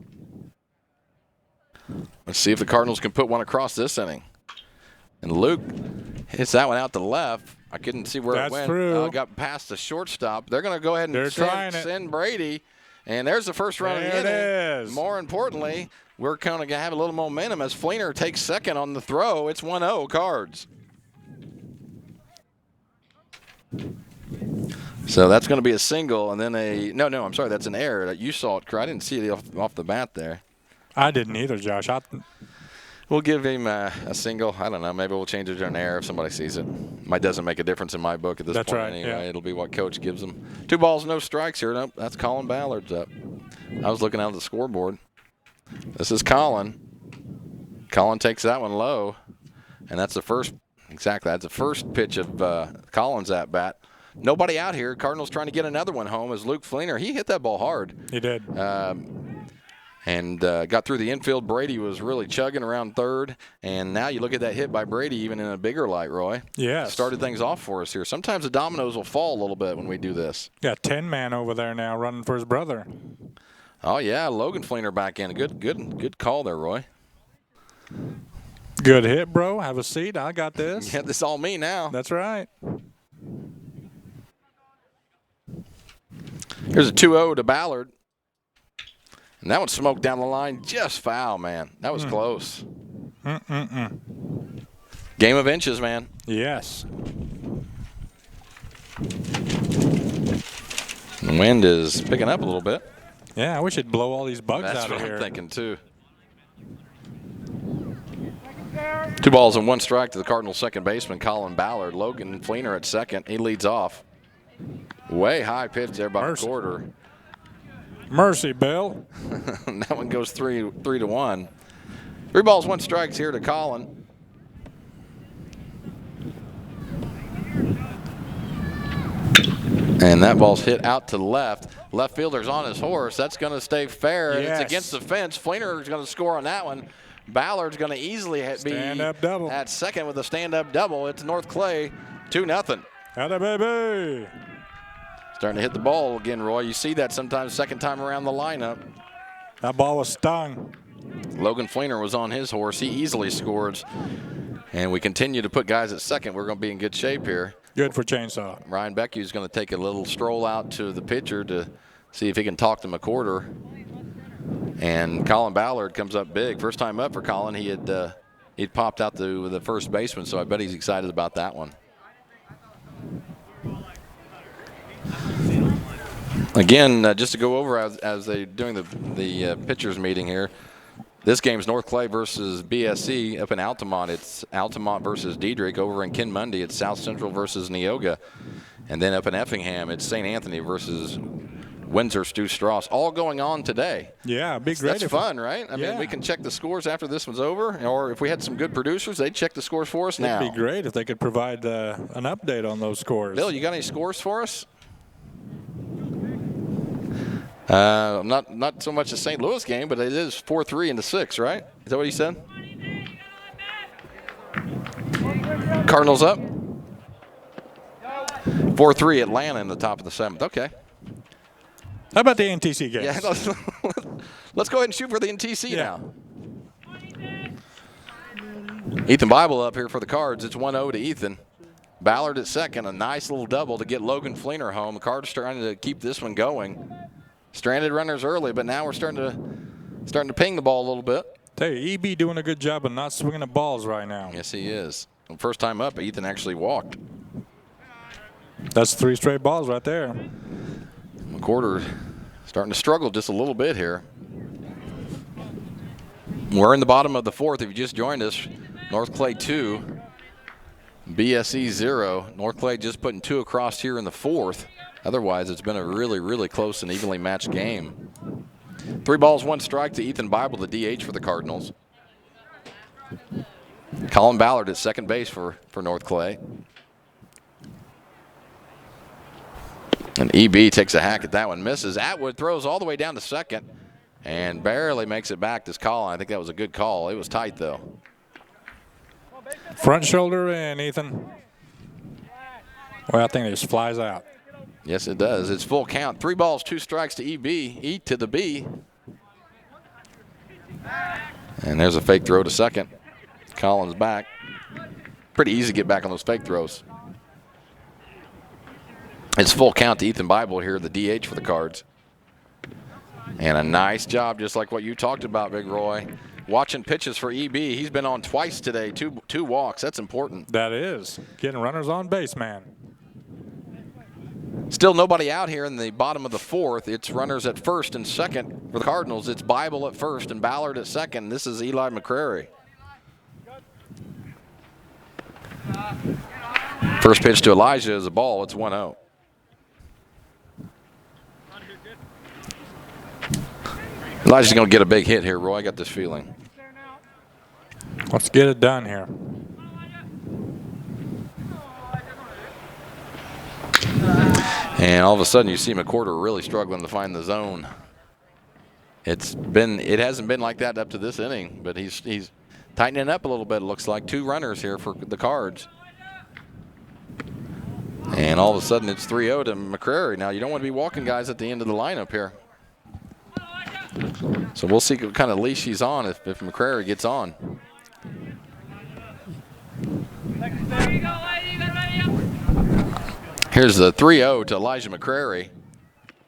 Let's see if the Cardinals can put one across this inning. And Luke hits that one out to left. I couldn't see where it went. Through. Got past the shortstop. They're going to go ahead and send Brady. And there's the first run of the inning. There it is. More importantly, we're kind of going to have a little momentum as Fleener takes second on the throw. It's 1-0 Cards. So that's going to be a single, and then I'm sorry, that's an error. You saw it. I didn't see it off the bat there. I didn't either, Josh. We'll give him a single. I don't know. Maybe we'll change it to an error if somebody sees it. It doesn't make a difference in my book at this point anyway. Yeah. It'll be what Coach gives them. 2 balls, no strikes here. Nope, that's Colin Ballard's up. I was looking out at the scoreboard. This is Colin. Colin takes that one low, and that's the first. Exactly, that's the first pitch of Colin's at bat. Nobody out here. Cardinals trying to get another one home as Luke Fleener. He hit that ball hard. He did. And got through the infield. Brady was really chugging around third. And now you look at that hit by Brady even in a bigger light, Roy. Yes. Started things off for us here. Sometimes the dominoes will fall a little bit when we do this. Got 10-man over there now running for his brother. Oh, yeah, Logan Fleener back in. Good call there, Roy. Good hit, bro. Have a seat. I got this. Yeah, this is all me now. That's right. Here's a 2-0 to Ballard. And that one smoked down the line. Just foul, man. That was close. Game of inches, man. Yes. The wind is picking up a little bit. Yeah, I wish it'd blow all these bugs That's out of what here. I'm thinking, too. 2 balls and 1 strike to the Cardinals' second baseman, Colin Ballard. Logan Fleener at second. He leads off. Way high pitch there by McCorder. Mercy, Bill. That one goes 3-1. 3 balls, 1 strikes here to Colin. And that ball's hit out to left. Left fielder's on his horse. That's going to stay fair. Yes. It's against the fence. Fleener's going to score on that one. Ballard's going to easily be at second with a stand-up double. It's North Clay, 2-0. Atta baby. Starting to hit the ball again, Roy. You see that sometimes second time around the lineup. That ball was stung. Logan Fleener was on his horse. He easily scores. And we continue to put guys at second. We're going to be in good shape here. Good for Chainsaw. Ryan Becky's going to take a little stroll out to the pitcher to see if he can talk to McCorder. And Colin Ballard comes up big. First time up for Colin. He'd popped out to the first baseman, so I bet he's excited about that one. Again, just to go over as they're doing the pitchers meeting here, this game's North Clay versus BSC up in Altamont. It's Altamont versus Diedrich. Over in Ken Mundy, it's South Central versus Neoga. And then up in Effingham, it's St. Anthony versus Windsor Stu Strauss. All going on today. Yeah, it'd be great. That's fun, right? I mean, we can check the scores after this one's over. Or if we had some good producers, they'd check the scores for us now. It'd be great if they could provide an update on those scores. Bill, you got any scores for us? Not so much the St. Louis game, but it is 4-3 into 6, right? Is that what he said? Cardinals up. 4-3 Atlanta in the top of the 7th. Okay. How about the NTC games? Yeah, let's go ahead and shoot for the NTC now. Ethan Bible up here for the Cards. It's 1-0 to Ethan. Ballard at second. A nice little double to get Logan Fleener home. The Cards trying to keep this one going. Stranded runners early, but now we're starting to ping the ball a little bit. Tell you, EB doing a good job of not swinging the balls right now. Yes, he is. First time up, Ethan actually walked. That's 3 straight balls right there. McCorder starting to struggle just a little bit here. We're in the bottom of the fourth. If you just joined us, North Clay 2, BSE 0. North Clay just putting 2 across here in the fourth. Otherwise, it's been a really, really close and evenly matched game. 3 balls, 1 strike to Ethan Bible, the DH for the Cardinals. Colin Ballard at second base for North Clay. And EB takes a hack at that one, misses. Atwood throws all the way down to second and barely makes it back to Colin. I think that was a good call. It was tight, though. Front shoulder in, Ethan. Well, I think it just flies out. Yes, it does. It's full count. 3 balls, 2 strikes to EB. E to the B. And there's a fake throw to second. Colin's back. Pretty easy to get back on those fake throws. It's full count to Ethan Bible here, the DH for the Cards. And a nice job, just like what you talked about, Big Roy. Watching pitches for EB. He's been on twice today, two walks. That's important. That is. Getting runners on base, man. Still nobody out here in the bottom of the fourth. It's runners at first and second for the Cardinals. It's Bible at first and Ballard at second. This is Eli McCrary. First pitch to Elijah is a ball. It's 1-0. Elijah's going to get a big hit here, Roy. I got this feeling. Let's get it done here. And all of a sudden you see McCorder really struggling to find the zone. It hasn't been like that up to this inning, but he's tightening up a little bit. It looks like 2 runners here for the Cards. And all of a sudden it's 3-0 to McCrary. Now you don't want to be walking guys at the end of the lineup here. So we'll see what kind of leash he's on if McCrary gets on. Here's the 3-0 to Elijah McCrary.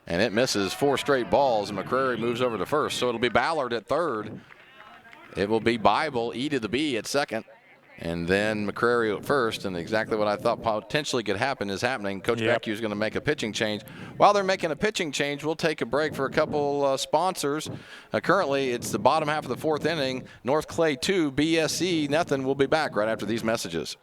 And it misses 4 straight balls, and McCrary moves over to first. So it'll be Ballard at third. It will be Bible, E to the B at second. And then McCrary at first, and exactly what I thought potentially could happen is happening. Coach Beckie is going to make a pitching change. While they're making a pitching change, we'll take a break for a couple sponsors. Currently, it's the bottom half of the fourth inning. North Clay 2, BSE nothing. We'll be back right after these messages.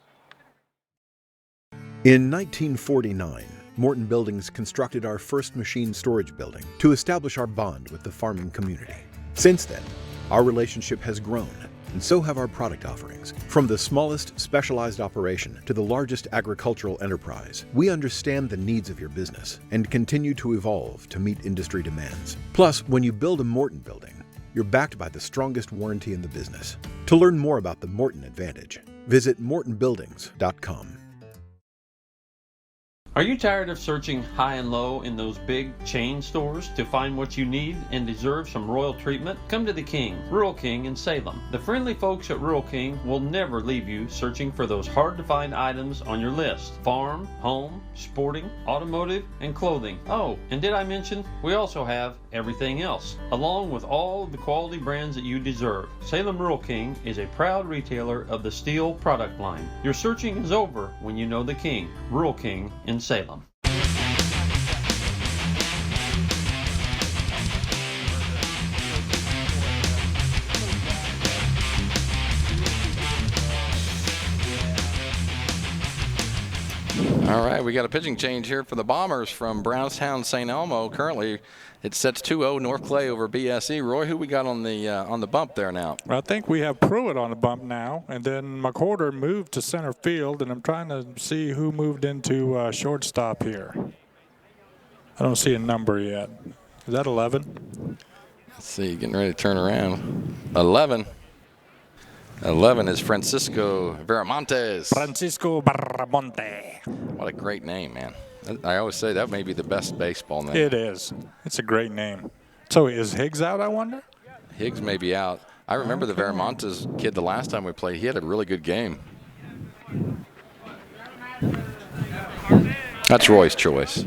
In 1949, Morton Buildings constructed our first machine storage building to establish our bond with the farming community. Since then, our relationship has grown, and so have our product offerings. From the smallest specialized operation to the largest agricultural enterprise, we understand the needs of your business and continue to evolve to meet industry demands. Plus, when you build a Morton building, you're backed by the strongest warranty in the business. To learn more about the Morton Advantage, visit mortonbuildings.com. Are you tired of searching high and low in those big chain stores to find what you need and deserve some royal treatment? Come to the King, Rural King in Salem. The friendly folks at Rural King will never leave you searching for those hard-to-find items on your list. Farm, home, sporting, automotive, and clothing. Oh, and did I mention we also have everything else, along with all of the quality brands that you deserve. Salem Rural King is a proud retailer of the steel product line. Your searching is over when you know the King, Rural King in Salem. All right, we got a pitching change here for the Bombers from Brownstown St. Elmo. Currently, it sets 2-0 North Clay over BSE. Roy, who we got on the bump there now? I think we have Pruitt on the bump now, and then McCorder moved to center field, and I'm trying to see who moved into shortstop here. I don't see a number yet. Is that 11? Let's see, getting ready to turn around. 11 is Francisco Viramontes. Francisco Viramontes. What a great name, man. I always say that may be the best baseball name. It is. It's a great name. So is Higgs out, I wonder? Higgs may be out. I remember the Viramontes kid the last time we played. He had a really good game. That's Roy's choice.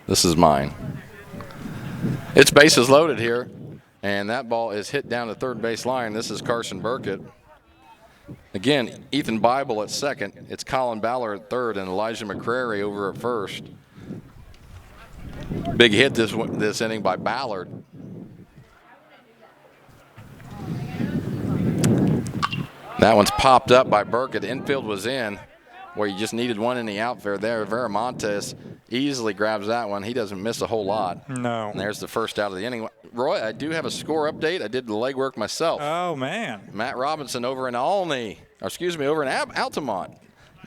This is mine. It's bases loaded here, and that ball is hit down the third base line. This is Carson Burkett. Again, Ethan Bible at second. It's Colin Ballard at third and Elijah McCrary over at first. Big hit this inning by Ballard. That one's popped up by Burkett. Infield was in, where you just needed one in the outfield there. Veramontes easily grabs that one. He doesn't miss a whole lot. No. And there's the first out of the inning. Roy, I do have a score update. I did the legwork myself. Oh, man. Matt Robinson over in over in Altamont.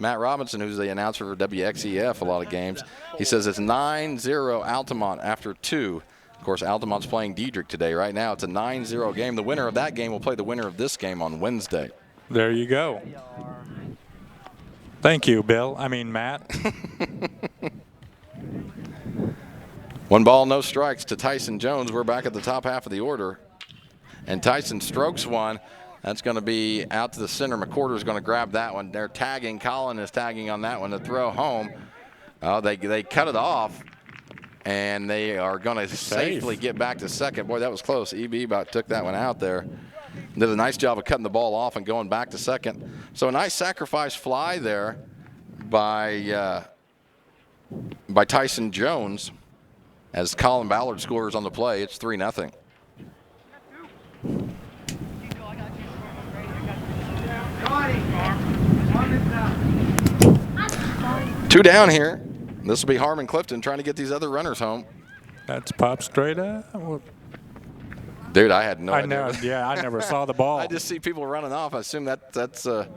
Matt Robinson, who's the announcer for WXEF a lot of games, he says it's 9-0 Altamont after 2. Of course, Altamont's playing Diedrich today. Right now, it's a 9-0 game. The winner of that game will play the winner of this game on Wednesday. There you go. Thank you, Matt. 1 ball, no strikes to Tyson Jones. We're back at the top half of the order. And Tyson strokes one. That's going to be out to the center. McCorder's going to grab that one. They're tagging. Colin is tagging on that one to throw home. They cut it off, and they are going to safely get back to second. Boy, that was close. EB about took that one out there. Did a nice job of cutting the ball off and going back to second. So a nice sacrifice fly there by Tyson Jones as Colin Ballard scores on the play. It's 3-0. Two down here. This will be Harmon Clifton trying to get these other runners home. That's pop straight up. Dude, I had no idea. I never saw the ball. I just see people running off. I assume that's the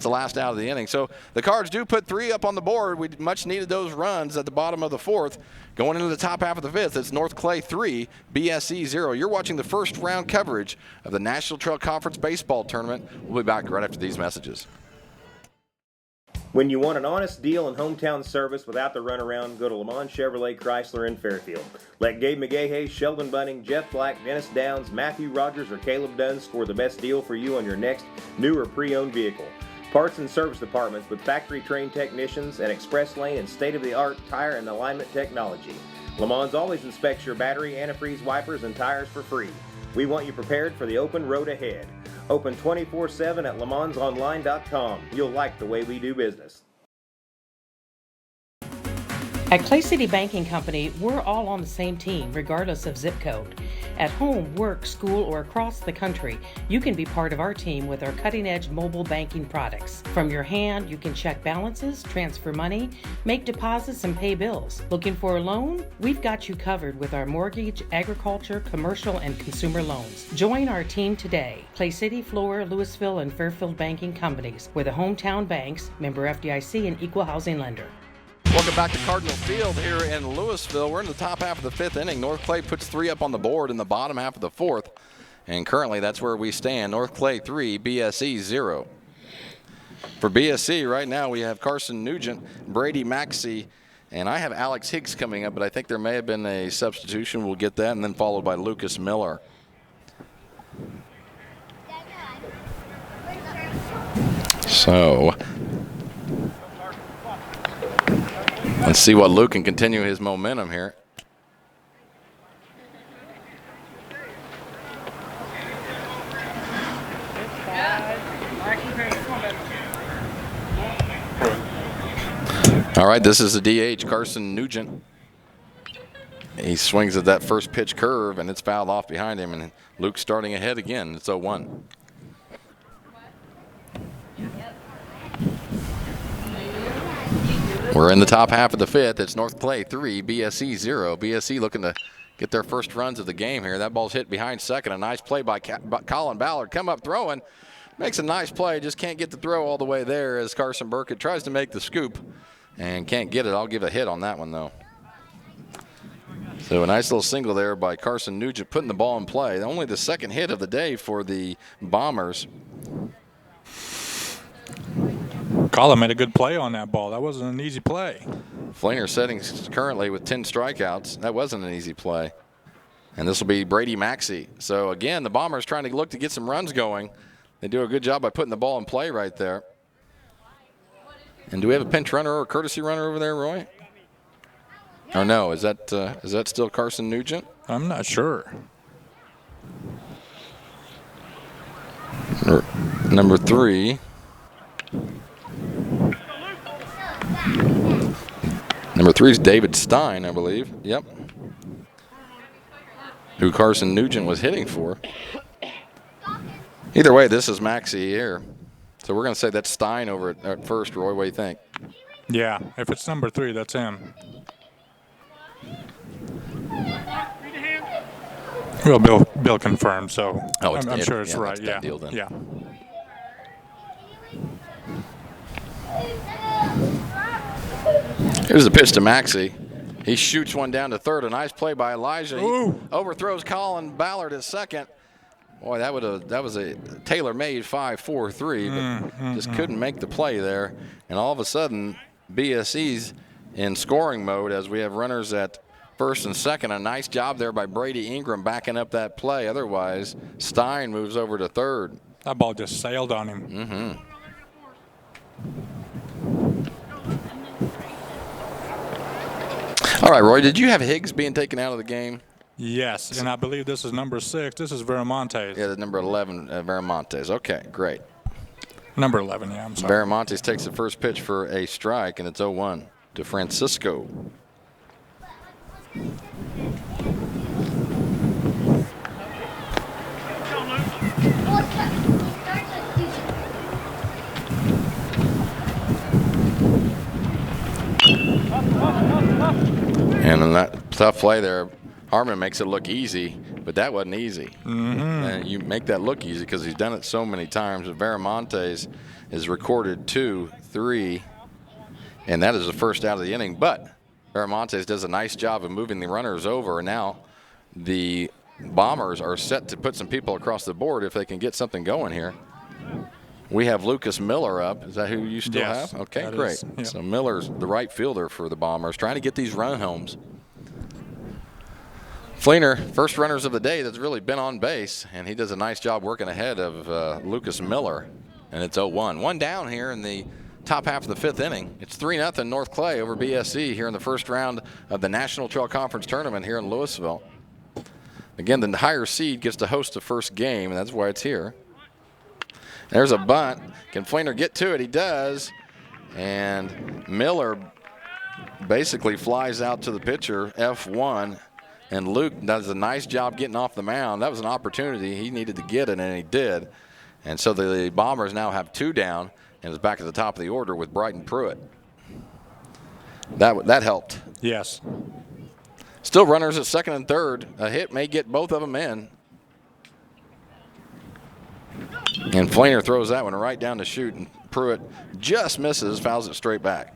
last out of the inning. So the Cards do put 3 up on the board. We much needed those runs at the bottom of the 4th. Going into the top half of the 5th, it's North Clay 3, BSE 0. You're watching the first round coverage of the National Trail Conference Baseball Tournament. We'll be back right after these messages. When you want an honest deal and hometown service without the runaround, go to Lamont Chevrolet Chrysler in Fairfield. Let Gabe McGahey, Sheldon Bunning, Jeff Black, Dennis Downs, Matthew Rogers, or Caleb Dunn score the best deal for you on your next new or pre-owned vehicle. Parts and service departments with factory-trained technicians and express lane and state-of-the-art tire and alignment technology. Lamont always inspects your battery, antifreeze, wipers, and tires for free. We want you prepared for the open road ahead. Open 24/7 at LeMansOnline.com. You'll like the way we do business. At Clay City Banking Company, we're all on the same team, regardless of zip code. At home, work, school, or across the country, you can be part of our team with our cutting-edge mobile banking products. From your hand, you can check balances, transfer money, make deposits, and pay bills. Looking for a loan? We've got you covered with our mortgage, agriculture, commercial, and consumer loans. Join our team today. Clay City, Flora, Louisville, and Fairfield Banking Companies. We're the hometown banks, member FDIC, and equal housing lender. Welcome back to Cardinal Field here in Louisville. We're in the top half of the 5th inning. North Clay puts 3 up on the board in the bottom half of the 4th. And currently that's where we stand. North Clay 3, BSE 0. For BSE right now we have Carson Nugent, Brady Maxey, and I have Alex Higgs coming up, but I think there may have been a substitution. We'll get that, and then followed by Lucas Miller. So let's see what Luke can continue his momentum here. All right, this is the DH, Carson Nugent. He swings at that first pitch curve, and it's fouled off behind him, and Luke's starting ahead again. It's 0-1. We're in the top half of the 5th. It's North Clay 3, BSE 0. BSE looking to get their first runs of the game here. That ball's hit behind second. A nice play by Colin Ballard. Come up throwing. Makes a nice play. Just can't get the throw all the way there as Carson Burkett tries to make the scoop and can't get it. I'll give a hit on that one, though. So a nice little single there by Carson Nugent, putting the ball in play. Only the second hit of the day for the Bombers. Colin made a good play on that ball. That wasn't an easy play. Fleener setting currently with 10 strikeouts. That wasn't an easy play. And this will be Brady Maxey. So again, the Bombers trying to look to get some runs going. They do a good job by putting the ball in play right there. And do we have a pinch runner or a courtesy runner over there, Roy? Or no, is that still Carson Nugent? I'm not sure. Number 3. Number 3 is David Stein, I believe. Yep. Who Carson Nugent was hitting for. Either way, this is Maxey here. So we're going to say that's Stein over at first. Roy, what do you think? Yeah, if it's number 3, that's him. Well, Bill confirmed, so I'm sure it's right. Yeah. Deal then. Yeah. Here's the pitch to Maxey. He shoots one down to third. A nice play by Elijah. He overthrows Colin Ballard at second. Boy, that was a tailor-made 5-4-3, but just couldn't make the play there. And all of a sudden, BSE's in scoring mode as we have runners at first and second. A nice job there by Brady Ingram backing up that play. Otherwise, Stein moves over to third. That ball just sailed on him. All right, Roy, did you have Higgs being taken out of the game? Yes, and I believe this is number 6. This is Veramontes. Yeah, that's number 11, Veramontes. Okay, great. Number 11, yeah, I'm sorry. Veramontes takes the first pitch for a strike, and it's 0-1 to Francisco. And in that tough play there, Harmon makes it look easy, but that wasn't easy. And you make that look easy because he's done it so many times. Veramontes is recorded 2, 3, and that is the first out of the inning. But Veramontes does a nice job of moving the runners over, and now the Bombers are set to put some people across the board if they can get something going here. We have Lucas Miller up. Is that who you still have? Okay, great. So Miller's the right fielder for the Bombers, trying to get these run homes. Fleener, first runners of the day that's really been on base, and he does a nice job working ahead of Lucas Miller, and it's 0-1. One down here in the top half of the 5th inning. It's 3-0 North Clay over BSC here in the first round of the National Trail Conference Tournament here in Louisville. Again, the higher seed gets to host the first game, and that's why it's here. There's a bunt. Can Fleener get to it? He does. And Miller basically flies out to the pitcher, F1. And Luke does a nice job getting off the mound. That was an opportunity. He needed to get it, and he did. And so the Bombers now have 2 down and is back at the top of the order with Brighton Pruitt. That helped. Yes. Still runners at second and third. A hit may get both of them in. And Fleener throws that one right down to shoot, and Pruitt just misses, fouls it straight back.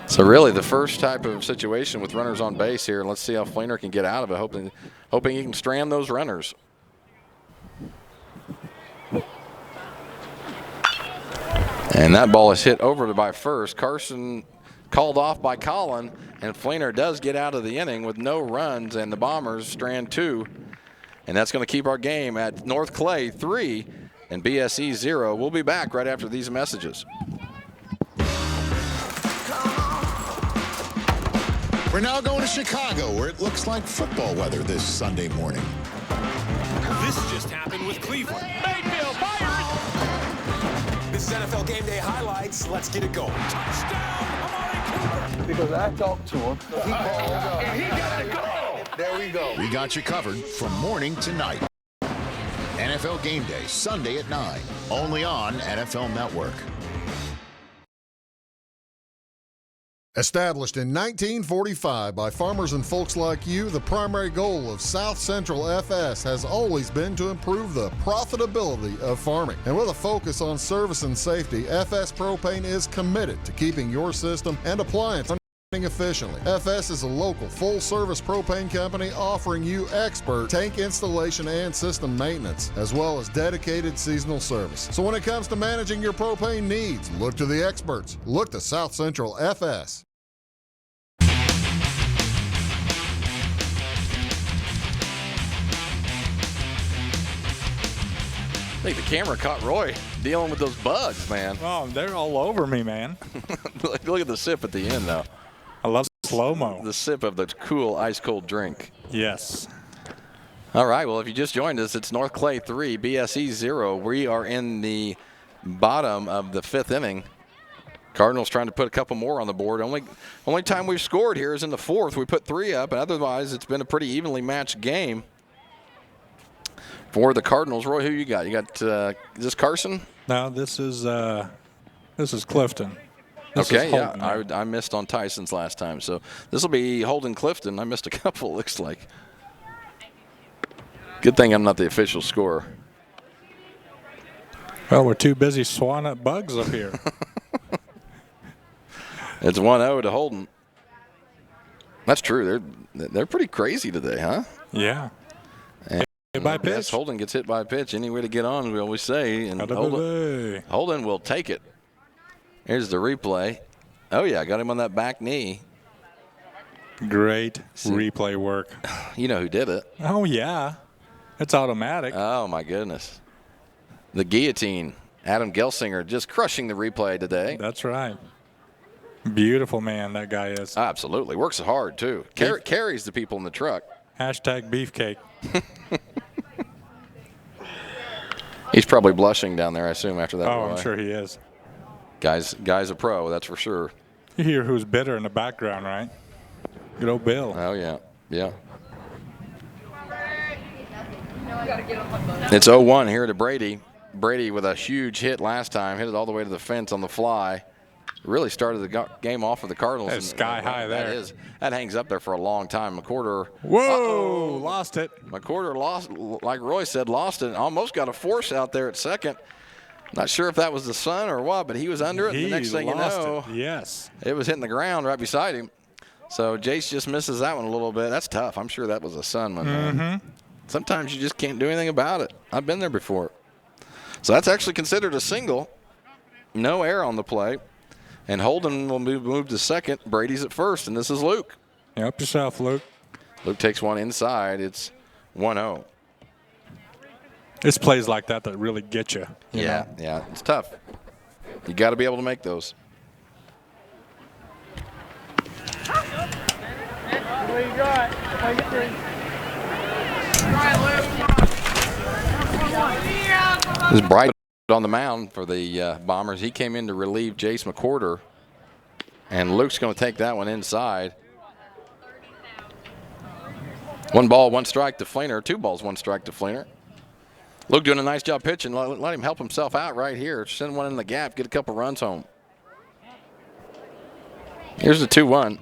So really the first type of situation with runners on base here, and let's see how Fleener can get out of it, hoping he can strand those runners. And that ball is hit over by first. Carson called off by Colin, and Fleener does get out of the inning with no runs, and the Bombers strand 2. And that's going to keep our game at North Clay 3 and BSE 0. We'll be back right after these messages. We're now going to Chicago, where it looks like football weather this Sunday morning. This just happened with Cleveland. Mayfield fires! This is NFL Game Day highlights. Let's get it going. Touchdown, Amari Cooper! Because I talked to him. He called up. And he got it go! There we go. We got you covered from morning to night. NFL Game Day, Sunday at 9, only on NFL Network. Established in 1945 by farmers and folks like you, the primary goal of South Central FS has always been to improve the profitability of farming. And with a focus on service and safety, FS Propane is committed to keeping your system and appliance running efficiently. FS is a local full-service propane company offering you expert tank installation and system maintenance, as well as dedicated seasonal service. So when it comes to managing your propane needs, look to the experts. Look to South Central FS. I think the camera caught Roy dealing with those bugs, man. Oh, they're all over me, man. Look at the sip at the end, though. I love slow-mo. The sip of the cool, ice-cold drink. Yes. All right, well, if you just joined us, it's North Clay 3, BSE 0. We are in the bottom of the 5th inning. Cardinals trying to put a couple more on the board. Only time we've scored here is in the 4th. We put 3 up, and otherwise it's been a pretty evenly matched game. For the Cardinals, Roy, who you got? You got is this Carson? No, this is Clifton. This Okay, is yeah, Holden. I missed on Tyson's last time, so this will be Holden Clifton. I missed a couple, looks like. Good thing I'm not the official scorer. Well, we're too busy swatting at bugs up here. It's 1-0 to Holden. That's true. They're pretty crazy today, huh? Yeah. And hit by pitch. Yes, Holden gets hit by a pitch. Any way to get on, we always say. And Holden will take it. Here's the replay. Oh, yeah, got him on that back knee. Great replay work. You know who did it. Oh, yeah. It's automatic. Oh, my goodness. The guillotine. Adam Gelsinger just crushing the replay today. That's right. Beautiful man that guy is. Absolutely. Works hard, too. Carries the people in the truck. Hashtag beefcake. He's probably blushing down there, I assume, after that. Oh, I'm sure he is. Guy's a pro, that's for sure. You hear who's bitter in the background, right? Good old Bill. Oh, yeah. Yeah. It's 0-1 here to Brady. Brady with a huge hit last time. Hit it all the way to the fence on the fly. Really started the game off for the Cardinals. That's sky high there. That hangs up there for a long time. McCorder. Whoa! Lost it. McCorder lost, like Roy said, lost it. Almost got a force out there at second. Not sure if that was the sun or what, but he was under it. And the next thing you know, yes, it was hitting the ground right beside him. So Jace just misses that one a little bit. That's tough. I'm sure that was a sun, my man. Sometimes you just can't do anything about it. I've been there before. So that's actually considered a single. No error on the play. And Holden will move to second. Brady's at first, and this is Luke. Help yourself, Luke. Luke takes one inside. It's 1-0. It's plays like that really get you. Yeah, it's tough. You got to be able to make those. What do you got? This is Bright on the mound for the Bombers. He came in to relieve Jace McCorder. And Luke's going to take that one inside. 1 ball, 1 strike to Fleener. 2 balls, 1 strike to Fleener. Luke doing a nice job pitching. Let him help himself out right here. Send one in the gap, get a couple runs home. Here's the 2-1.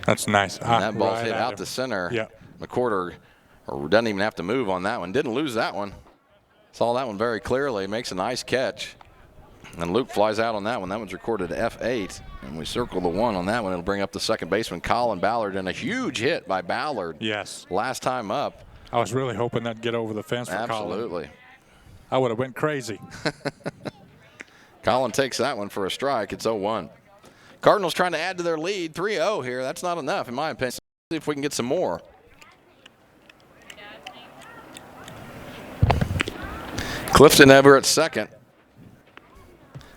That's nice. And that ball's hit out to center. Yeah. McCorder doesn't even have to move on that one. Didn't lose that one. Saw that one very clearly. Makes a nice catch. And Luke flies out on that one. That one's recorded F8. And we circle the 1 on that one. It'll bring up the second baseman, Colin Ballard, and a huge hit by Ballard. Yes. Last time up. I was really hoping that'd get over the fence for Colin. Absolutely. I would have went crazy. Colin takes that one for a strike. It's 0-1. Cardinals trying to add to their lead. 3-0 here. That's not enough, in my opinion. See if we can get some more. Clifton Ever at second.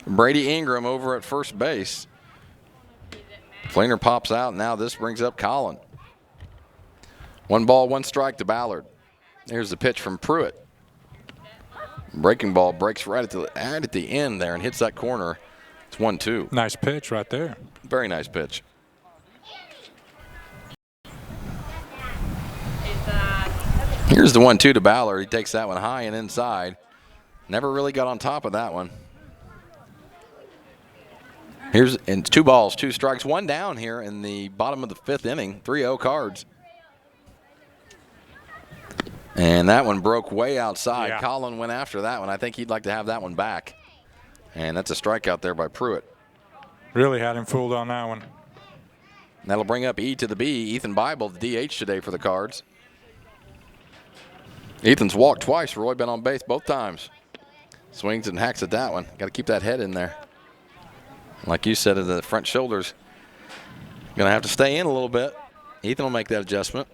Brady Ingram over at first base. Fleener pops out. Now this brings up Colin. 1 ball, 1 strike to Ballard. Here's the pitch from Pruitt. Breaking ball breaks right at the end there and hits that corner. It's 1-2. Nice pitch right there. Very nice pitch. Here's the 1-2 to Ballard. He takes that one high and inside. Never really got on top of that one. Here's 2 balls, 2 strikes, 1 down here in the bottom of the 5th inning. 3-0 Cards. And that one broke way outside. Yeah. Colin went after that one. I think he'd like to have that one back. And that's a strikeout there by Pruitt. Really had him fooled on that one. And that'll bring up E to the B. Ethan Bible, the DH today for the Cards. Ethan's walked twice. Roy been on base both times. Swings and hacks at that one. Got to keep that head in there. Like you said, the front shoulders going to have to stay in a little bit. Ethan will make that adjustment.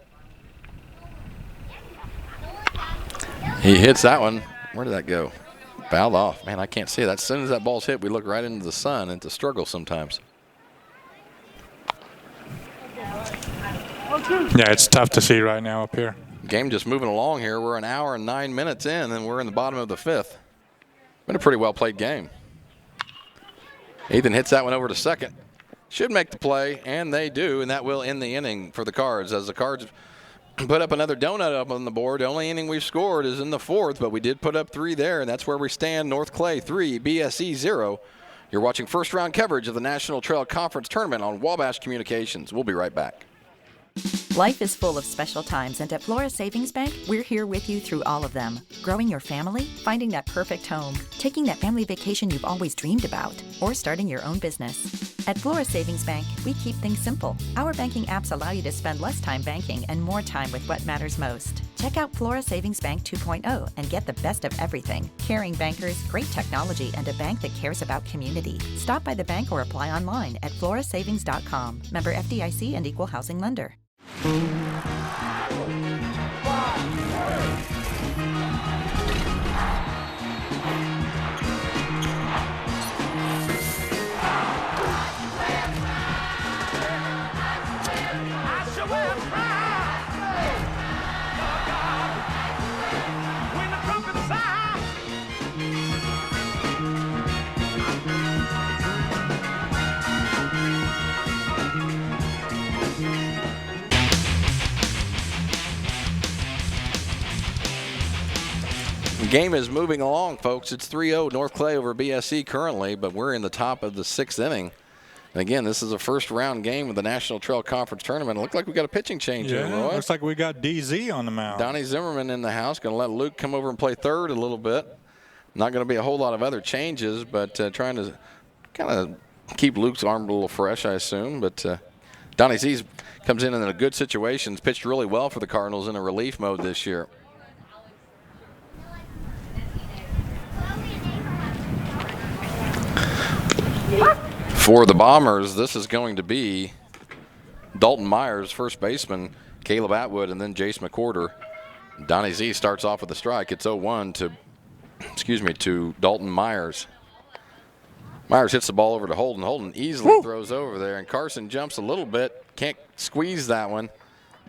He hits that one. Where did that go? Fouled off. Man, I can't see that. As soon as that ball's hit, we look right into the sun, and it's a struggle sometimes. Yeah, it's tough to see right now up here. Game just moving along here. We're an hour and 9 minutes in, and we're in the bottom of the 5th. Been a pretty well-played game. Ethan hits that one over to second. Should make the play, and they do, and that will end the inning for the Cards as the Cards put up another donut up on the board. The only inning we've scored is in the 4th, but we did put up 3 there, and that's where we stand. North Clay 3, BSE 0. You're watching first-round coverage of the National Trail Conference Tournament on Wabash Communications. We'll be right back. Life is full of special times, and at Flora Savings Bank, we're here with you through all of them. Growing your family, finding that perfect home, taking that family vacation you've always dreamed about, or starting your own business. At Flora Savings Bank, we keep things simple. Our banking apps allow you to spend less time banking and more time with what matters most. Check out Flora Savings Bank 2.0 and get the best of everything. Caring bankers, great technology, and a bank that cares about community. Stop by the bank or apply online at florasavings.com. Member FDIC and Equal Housing Lender. The game is moving along, folks. It's 3-0 North Clay over BSE currently, but we're in the top of the 6th inning. And again, this is a first-round game of the National Trail Conference Tournament. It looked like we got a pitching change here, Roy. Looks like we got DZ on the mound. Donnie Zimmerman in the house. Going to let Luke come over and play third a little bit. Not going to be a whole lot of other changes, but trying to kind of keep Luke's arm a little fresh, I assume. But Donnie Z comes in a good situation. He's pitched really well for the Cardinals in a relief mode this year. For the Bombers, this is going to be Dalton Myers, first baseman, Caleb Atwood, and then Jace McWhorter. Donnie Z starts off with a strike. It's 0-1 to Dalton Myers. Myers hits the ball over to Holden. Holden easily throws over there, and Carson jumps a little bit. Can't squeeze that one,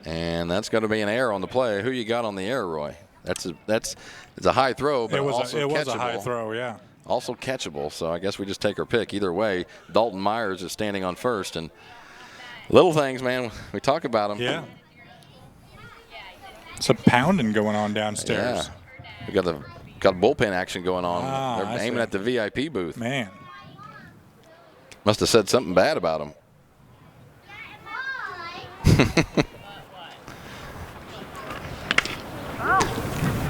and that's going to be an error on the play. Who you got on the error, Roy? It's a high throw, but also it was catchable. a high throw, yeah. Also catchable, so I guess we just take our pick. Either way, Dalton Myers is standing on first, and little things, man, we talk about them. Yeah. It's a pounding going on downstairs. Yeah. We got bullpen action going on. They're aiming at the VIP booth. Man. Must have said something bad about him.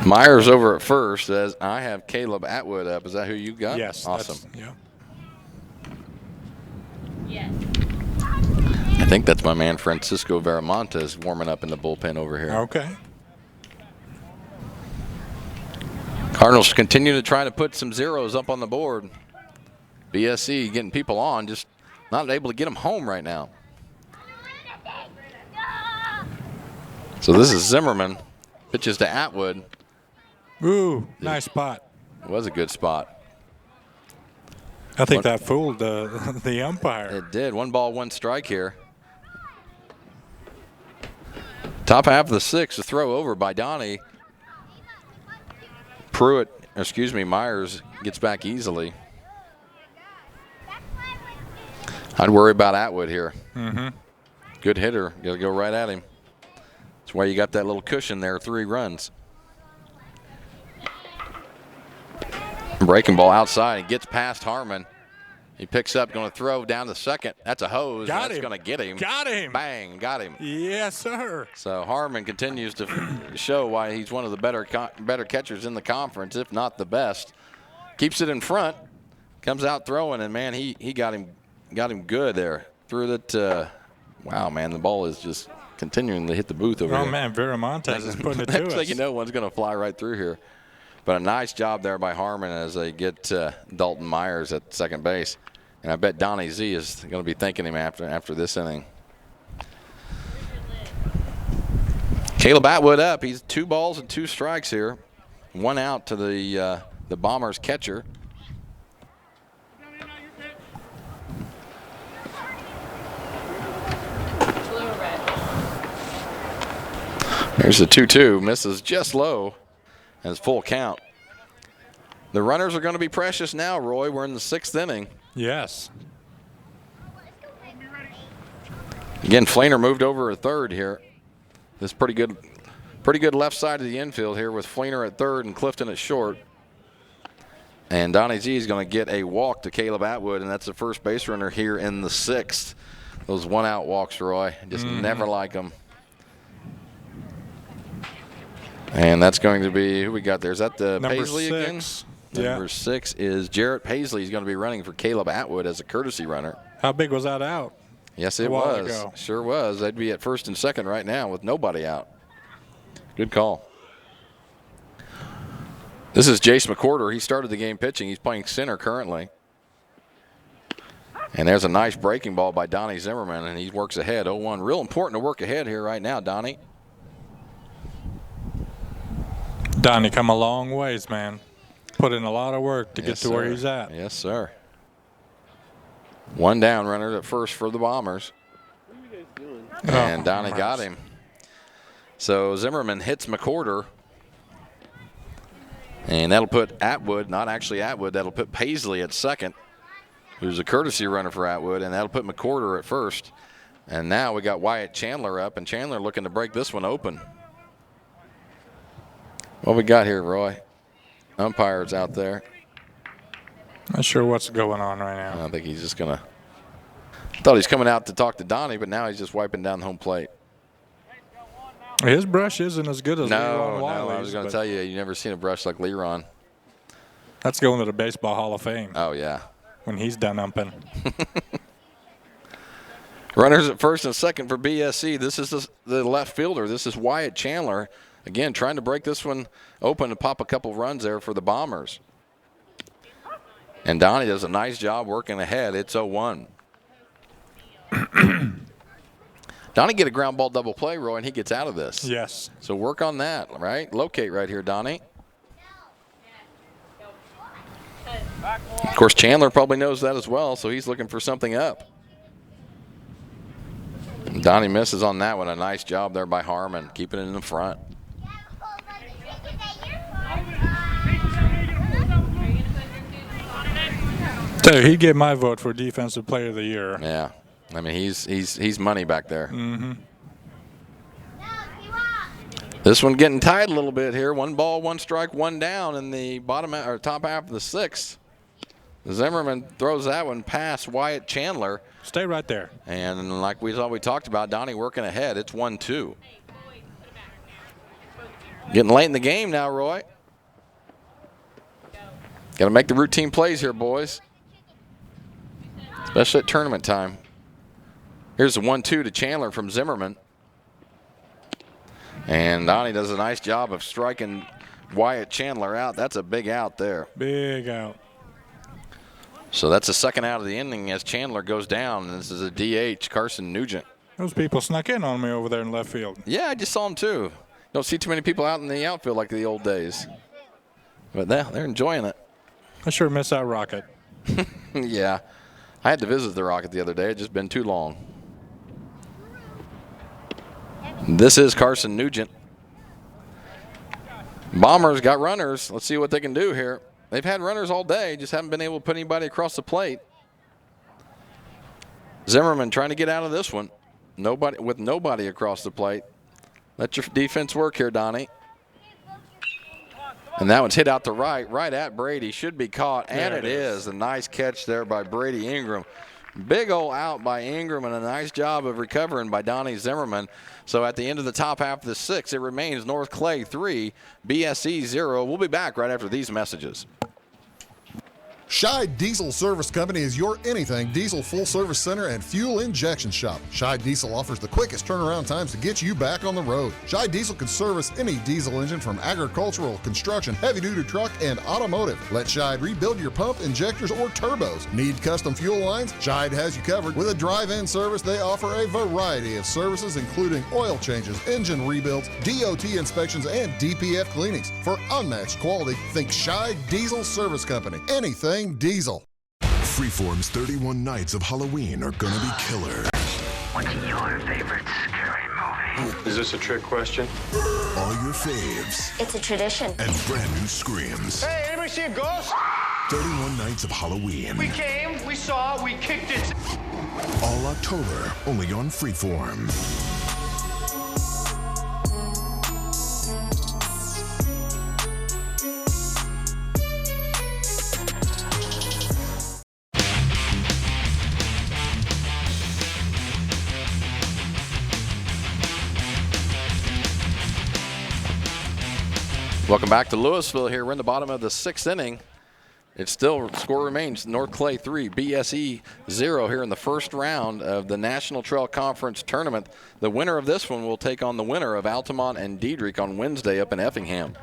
Myers over at first, as I have Caleb Atwood up. Is that who you got? Yes. Awesome. Yeah. I think that's my man Francisco Veramontes warming up in the bullpen over here. Okay. Cardinals continue to try to put some zeros up on the board. BSE getting people on, just not able to get them home right now. So this is Zimmerman. Pitches to Atwood. Ooh, nice spot. It was a good spot. I think that fooled the umpire. It did. 1 ball, 1 strike here. Top half of the 6th, a throw over by Donnie. Myers gets back easily. I'd worry about Atwood here. Mm-hmm. Good hitter. Got to go right at him. That's why you got that little cushion there, 3 runs. Breaking ball outside. He gets past Harmon. He picks up, going to throw down the second. That's a hose. That's going to get him. Got him. Bang, got him. Yes, sir. So Harmon continues to show why he's one of the better catchers in the conference, if not the best. Keeps it in front. Comes out throwing, and, man, he got him good there. Threw that. Wow, man, the ball is just continuing to hit the booth over here. Oh, man, Veramontes is putting it to us. Next thing you know, one's going to fly right through here. But a nice job there by Harmon as they get Dalton Myers at second base. And I bet Donnie Z is going to be thanking him after this inning. Caleb Atwood up. He's 2 balls and 2 strikes here. 1 out to the Bombers catcher. There's the 2-2. Misses just low. And it's full count. The runners are going to be precious now, Roy. We're in the 6th inning. Yes. Again, Flainer moved over a third here. This pretty good left side of the infield here with Fleener at third and Clifton at short. And Donnie Z is going to get a walk to Caleb Atwood, and that's the first base runner here in the 6th. Those one-out walks, Roy, just never like them. And that's going to be, who we got there? Is that the Number Paisley 6. again? Yeah. Number 6 is Jarrett Paisley. He's going to be running for Caleb Atwood as a courtesy runner. How big was that out? Yes, it A while was. ago. Sure was. They'd be at first and second right now with nobody out. Good call. This is Jace McCorder. He started the game pitching. He's playing center currently. And there's a nice breaking ball by Donnie Zimmerman, and he works ahead 0-1. Real important to work ahead here right now, Donnie. Donnie come a long ways, man. Put in a lot of work to get to where he's at. Yes, sir. One down, runner at first for the Bombers. And Donnie got him. So Zimmerman hits McCorder. And that'll put Atwood, not actually Atwood, that'll put Paisley at second, who's a courtesy runner for Atwood, and that'll put McCorder at first. And now we got Wyatt Chandler up, and Chandler looking to break this one open. What we got here, Roy? Umpires out there. Not sure what's going on right now. I think he's just going to. Thought he's coming out to talk to Donnie, but now he's just wiping down the home plate. His brush isn't as good as Leron Wiley's. No, I was going to tell you, you've never seen a brush like Leron. That's going to the Baseball Hall of Fame. Oh, yeah. When he's done umping. Runners at first and second for BSC. This is the left fielder. This is Wyatt Chandler. Again, trying to break this one open and pop a couple runs there for the Bombers. And Donnie does a nice job working ahead. It's 0-1. Donnie get a ground ball double play, Roy, and he gets out of this. Yes. So work on that, right? Locate right here, Donnie. Of course, Chandler probably knows that as well, so he's looking for something up. And Donnie misses on that one. A nice job there by Harmon, keeping it in the front. So he'd get my vote for Defensive Player of the Year. Yeah. I mean, he's money back there. Mm-hmm. This one getting tight a little bit here. 1 ball, 1 strike, 1 down in the bottom or top half of the 6th. Zimmerman throws that one past Wyatt Chandler. Stay right there. And like we talked about, Donnie working ahead. It's 1-2. Getting late in the game now, Roy. Got to make the routine plays here, boys. Especially at tournament time. Here's the 1-2 to Chandler from Zimmerman. And Donnie does a nice job of striking Wyatt Chandler out. That's a big out there. Big out. So that's the second out of the inning as Chandler goes down. And this is a DH, Carson Nugent. Those people snuck in on me over there in left field. Yeah, I just saw them too. Don't see too many people out in the outfield like the old days. But they're enjoying it. I sure miss that rocket. Yeah. I had to visit the rocket the other day. It's just been too long. This is Carson Nugent. Bombers got runners. Let's see what they can do here. They've had runners all day, just haven't been able to put anybody across the plate. Zimmerman trying to get out of this one. Nobody across the plate. Let your defense work here, Donnie. And that one's hit out to right at Brady. Should be caught, and it is. A nice catch there by Brady Ingram. Big ol' out by Ingram and a nice job of recovering by Donnie Zimmerman. So at the end of the top half of the 6th, it remains North Clay 3, BSC 0. We'll be back right after these messages. Scheid Diesel Service Company is your anything diesel full-service center and fuel injection shop. Scheid Diesel offers the quickest turnaround times to get you back on the road. Scheid Diesel can service any diesel engine from agricultural, construction, heavy-duty truck, and automotive. Let Scheid rebuild your pump, injectors, or turbos. Need custom fuel lines? Scheid has you covered. With a drive-in service, they offer a variety of services including oil changes, engine rebuilds, DOT inspections, and DPF cleanings. For unmatched quality, think Scheid Diesel Service Company. Anything diesel. Freeform's 31 Nights of Halloween are gonna be killer. What's your favorite scary movie? Is this a trick question? All your faves. It's a tradition. And brand new screams. Hey, anybody see a ghost? 31 Nights of Halloween. We came, we saw, we kicked it. All October, only on Freeform. Welcome back to Louisville here. We're in the bottom of the 6th inning. It's still, score remains North Clay 3, BSE 0 here in the first round of the National Trail Conference Tournament. The winner of this one will take on the winner of Altamont and Diedrich on Wednesday up in Effingham.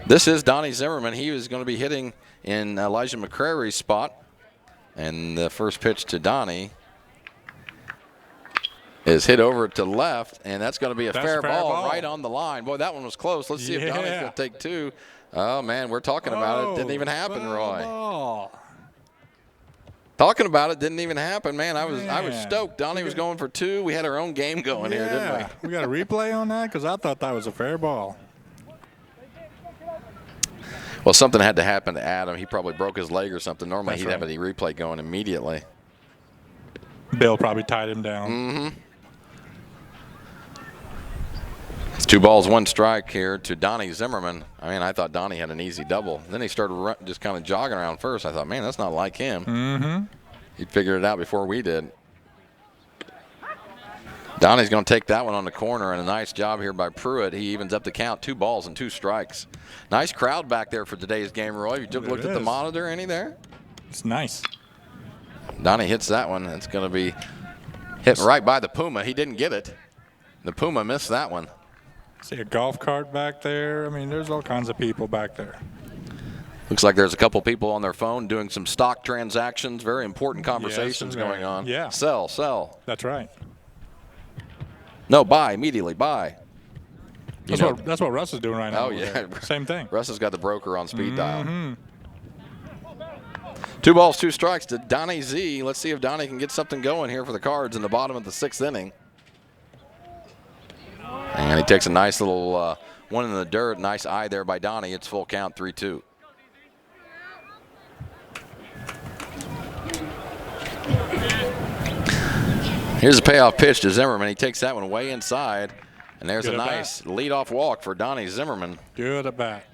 This is Donnie Zimmerman. He is going to be hitting in Elijah McCrary's spot. And the first pitch to Donnie is hit over to left, and that's going to be a fair ball right on the line. Boy, that one was close. Let's see if Donnie's going to take 2. Oh, man, we're talking about it. Didn't even happen, Roy. Ball. Talking about it didn't even happen, man. I was stoked. Donnie was going for 2. We had our own game going here, didn't we? We got a replay on that because I thought that was a fair ball. Well, something had to happen to Adam. He probably broke his leg or something. Normally he'd have a replay going immediately. Bill probably tied him down. Mm-hmm. It's 2 balls, 1 strike here to Donnie Zimmerman. I mean, I thought Donnie had an easy double. Then he started just kind of jogging around first. I thought, man, that's not like him. Mm-hmm. He figured it out before we did. Donnie's going to take that one on the corner, and a nice job here by Pruitt. He evens up the count, 2 balls and 2 strikes. Nice crowd back there for today's game, Roy. You looked at the monitor, any there? It's nice. Donnie hits that one. It's going to be hit right by the Puma. He didn't get it. The Puma missed that one. See a golf cart back there. I mean, there's all kinds of people back there. Looks like there's a couple people on their phone doing some stock transactions. Very important conversations going on. Yeah. Sell. That's right. No, buy immediately. Buy. That's what Russ is doing right now. Oh, yeah. Same thing. Russ has got the broker on speed dial. 2 balls, 2 strikes to Donnie Z. Let's see if Donnie can get something going here for the Cards in the bottom of the 6th inning. And he takes a nice little one in the dirt. Nice eye there by Donnie. It's full count, 3-2. Here's a payoff pitch to Zimmerman. He takes that one way inside. And there's a nice leadoff walk for Donnie Zimmerman. Good at bat.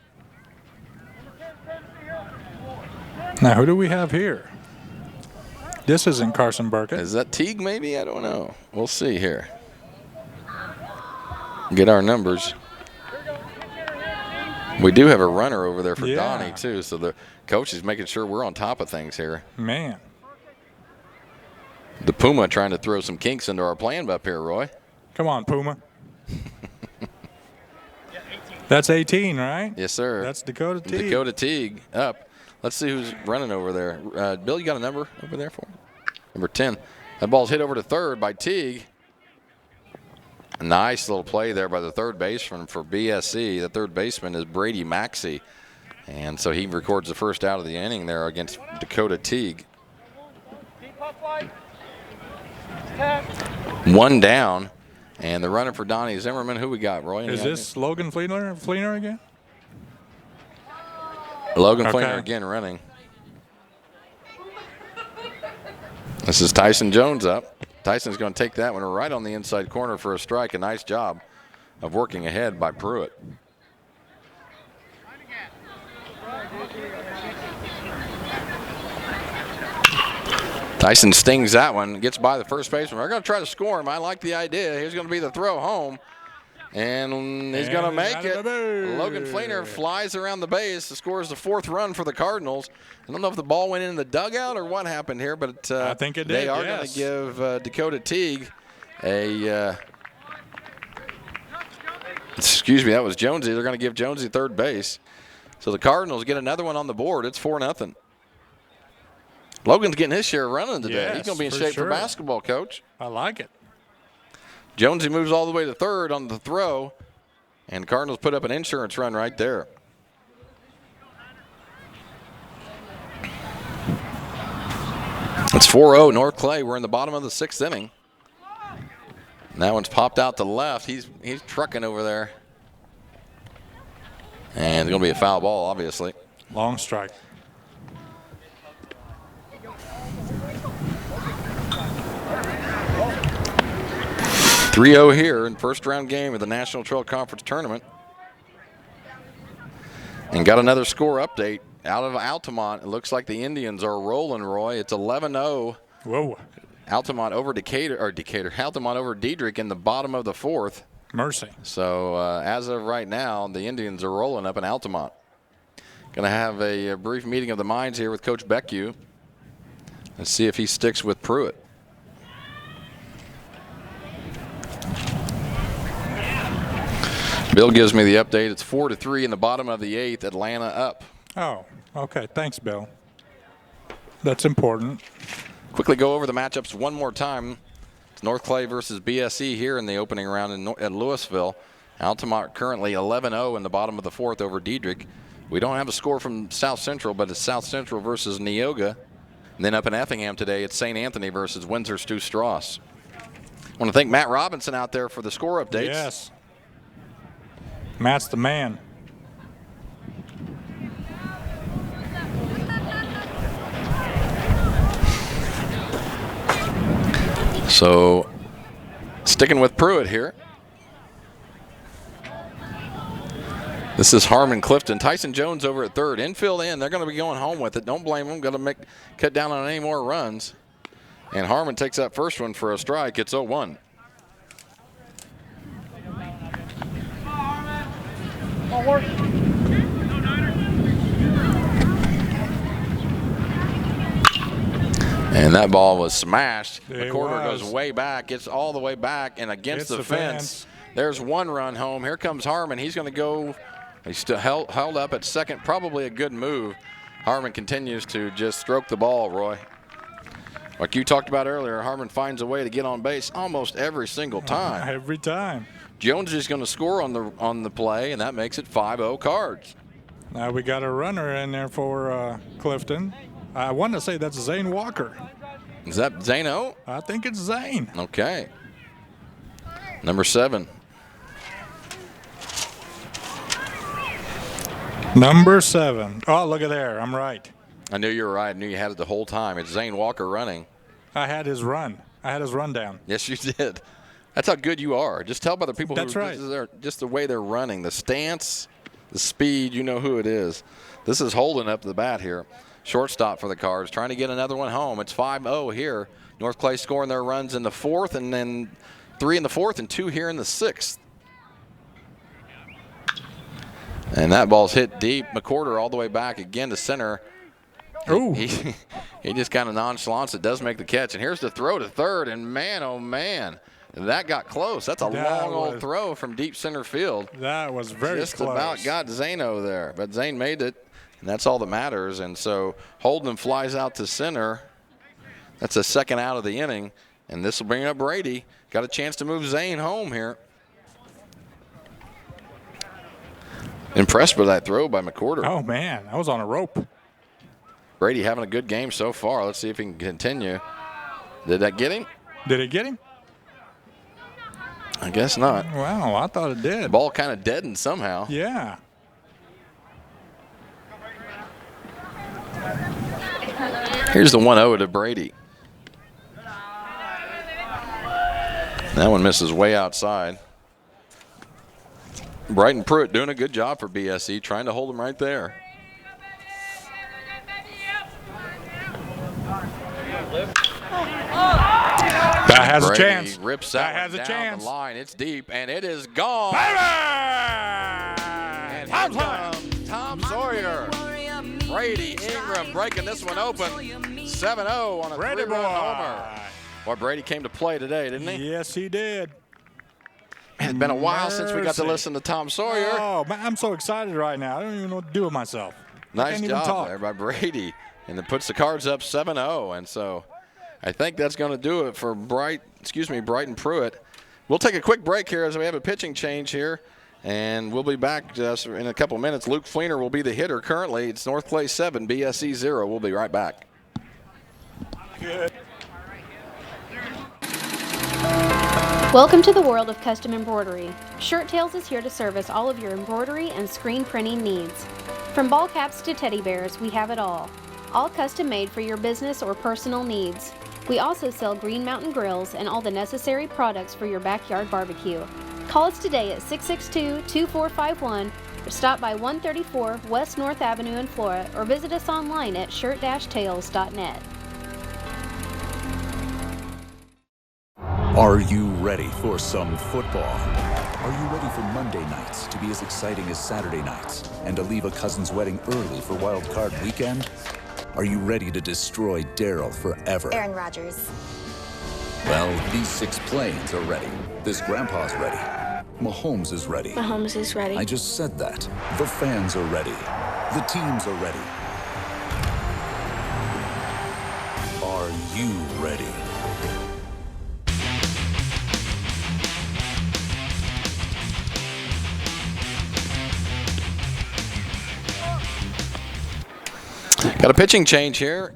Now, who do we have here? This isn't Carson Burkett. Is that Teague maybe? I don't know. We'll see here. Get our numbers. We do have a runner over there for Donnie, too. So the coach is making sure we're on top of things here. Man. The Puma trying to throw some kinks into our plan up here, Roy. Come on, Puma. That's 18, right? Yes, sir. That's Dakota Teague. Dakota Teague up. Let's see who's running over there. Bill, you got a number over there for me? Number 10. That ball's hit over to third by Teague. A nice little play there by the third baseman for BSC. The third baseman is Brady Maxey. And so he records the first out of the inning there against Dakota Teague. 1 down. And the runner for Donnie Zimmerman, who we got, Roy? Is this Logan Fleener again? Logan Fleener again running. This is Tyson Jones up. Tyson's going to take that one right on the inside corner for a strike. A nice job of working ahead by Pruitt. Tyson stings that one, gets by the first baseman. We're going to try to score him. I like the idea. Here's going to be the throw home. And he's going to make it. Logan Fleener flies around the base, scores the 4th run for the Cardinals. I don't know if the ball went in the dugout or what happened here, but I think it did. They are going to give Dakota Teague a excuse me, that was Jonesy. They're going to give Jonesy third base. So the Cardinals get another one on the board. It's 4-0. Logan's getting his share of running today. Yes, he's going to be in shape for basketball, Coach. I like it. Jonesy moves all the way to third on the throw, and Cardinals put up an insurance run right there. It's 4-0 North Clay. We're in the bottom of the 6th inning. And that one's popped out to left. He's trucking over there. And it's going to be a foul ball, obviously. Long strike. .30 here in first round game of the National Trail Conference Tournament. And got another score update out of Altamont. It looks like the Indians are rolling, Roy. It's 11-0. Whoa. Altamont over Altamont over Diedrich in the bottom of the 4th. Mercy. So as of right now, the Indians are rolling up in Altamont. Going to have a brief meeting of the minds here with Coach Beckwith and see if he sticks with Pruitt. Bill gives me the update. It's 4-3 in the bottom of the 8th. Atlanta up. Oh, okay. Thanks, Bill. That's important. Quickly go over the matchups one more time. It's North Clay versus BSE here in the opening round at Louisville. Altamont currently 11-0 in the bottom of the 4th over Diedrich. We don't have a score from South Central, but it's South Central versus Neoga. And then up in Effingham today, it's St. Anthony versus Windsor Stu Strauss. I want to thank Matt Robinson out there for the score updates. Yes. Matt's the man. So, sticking with Pruitt here. This is Harmon Clifton. Tyson Jones over at third. Infield in. They're going to be going home with it. Don't blame them. Going to cut down on any more runs. And Harmon takes that first one for a strike. It's 0-1. And that ball was smashed. McCorder goes way back. It's all the way back and against the fence. There's one run home. Here comes Harmon. He's going to go. He's still held up at second. Probably a good move. Harmon continues to just stroke the ball, Roy. Like you talked about earlier, Harmon finds a way to get on base almost every single time. Every time. Jones is going to score on the play, and that makes it 5-0 Cards. Now we got a runner in there for Clifton. I want to say that's Zane Walker. Is that Zano? I think it's Zane. Okay. Number 7. Number 7. Oh, look at there. I'm right. I knew you were right. I knew you had it the whole time. It's Zane Walker running. I had his run. I had his rundown. Yes, you did. That's how good you are. Just tell by the people That's right. Just the way they're running, the stance, the speed, you know who it is. This is Holden up the bat here. Shortstop for the Cards, trying to get another one home. It's 5-0 here. North Clay scoring their runs in the 4th, and then 3 in the 4th and 2 here in the 6th. And that ball's hit deep. McCorder all the way back again to center. Ooh. He just kind of nonchalants it, does make the catch. And here's the throw to third, and man, oh man, that got close. That's a long old throw from deep center field. That was very close. Just about got Zano there, but Zane made it, and that's all that matters. And so Holden flies out to center. That's a second out of the inning, and this will bring up Brady. Got a chance to move Zane home here. Impressed with that throw by McCorder. Oh, man, that was on a rope. Brady having a good game so far. Let's see if he can continue. Did that get him? Did it get him? I guess not. Wow, I thought it did. The ball kind of deadened somehow. Yeah. Here's the 1-0 to Brady. That one misses way outside. Brighton Pruitt doing a good job for BSE, trying to hold him right there. That has Brady a chance. Rips that has a down chance. the line. It's deep, and it is gone. And here comes Tom Sawyer. Brady Ingram breaking this one open. 7-0 on a 3-run homer. Boy, Brady came to play today, didn't he? Yes, he did. It's been a while since we got to listen to Tom Sawyer. Oh, man, I'm so excited right now. I don't even know what to do with myself. Nice job there by Brady. And it puts the Cards up 7-0. And so I think that's going to do it for Brighton Pruitt. We'll take a quick break here as we have a pitching change here. And we'll be back just in a couple minutes. Luke Fleener will be the hitter currently. It's North Clay 7, BSE 0. We'll be right back. Good. Welcome to the world of custom embroidery. Shirt Tails is here to service all of your embroidery and screen printing needs. From ball caps to teddy bears, we have it all. All custom made for your business or personal needs. We also sell Green Mountain grills and all the necessary products for your backyard barbecue. Call us today at 662-2451 or stop by 134 West North Avenue in Flora or visit us online at shirt-tails.net. Are you ready for some football? Are you ready for Monday nights to be as exciting as Saturday nights and to leave a cousin's wedding early for Wild Card Weekend? Are you ready to destroy Daryl forever? Aaron Rodgers. Well, these 6 planes are ready. This grandpa's ready. Mahomes is ready. Mahomes is ready. I just said that. The fans are ready. The teams are ready. Are you ready? Got a pitching change here.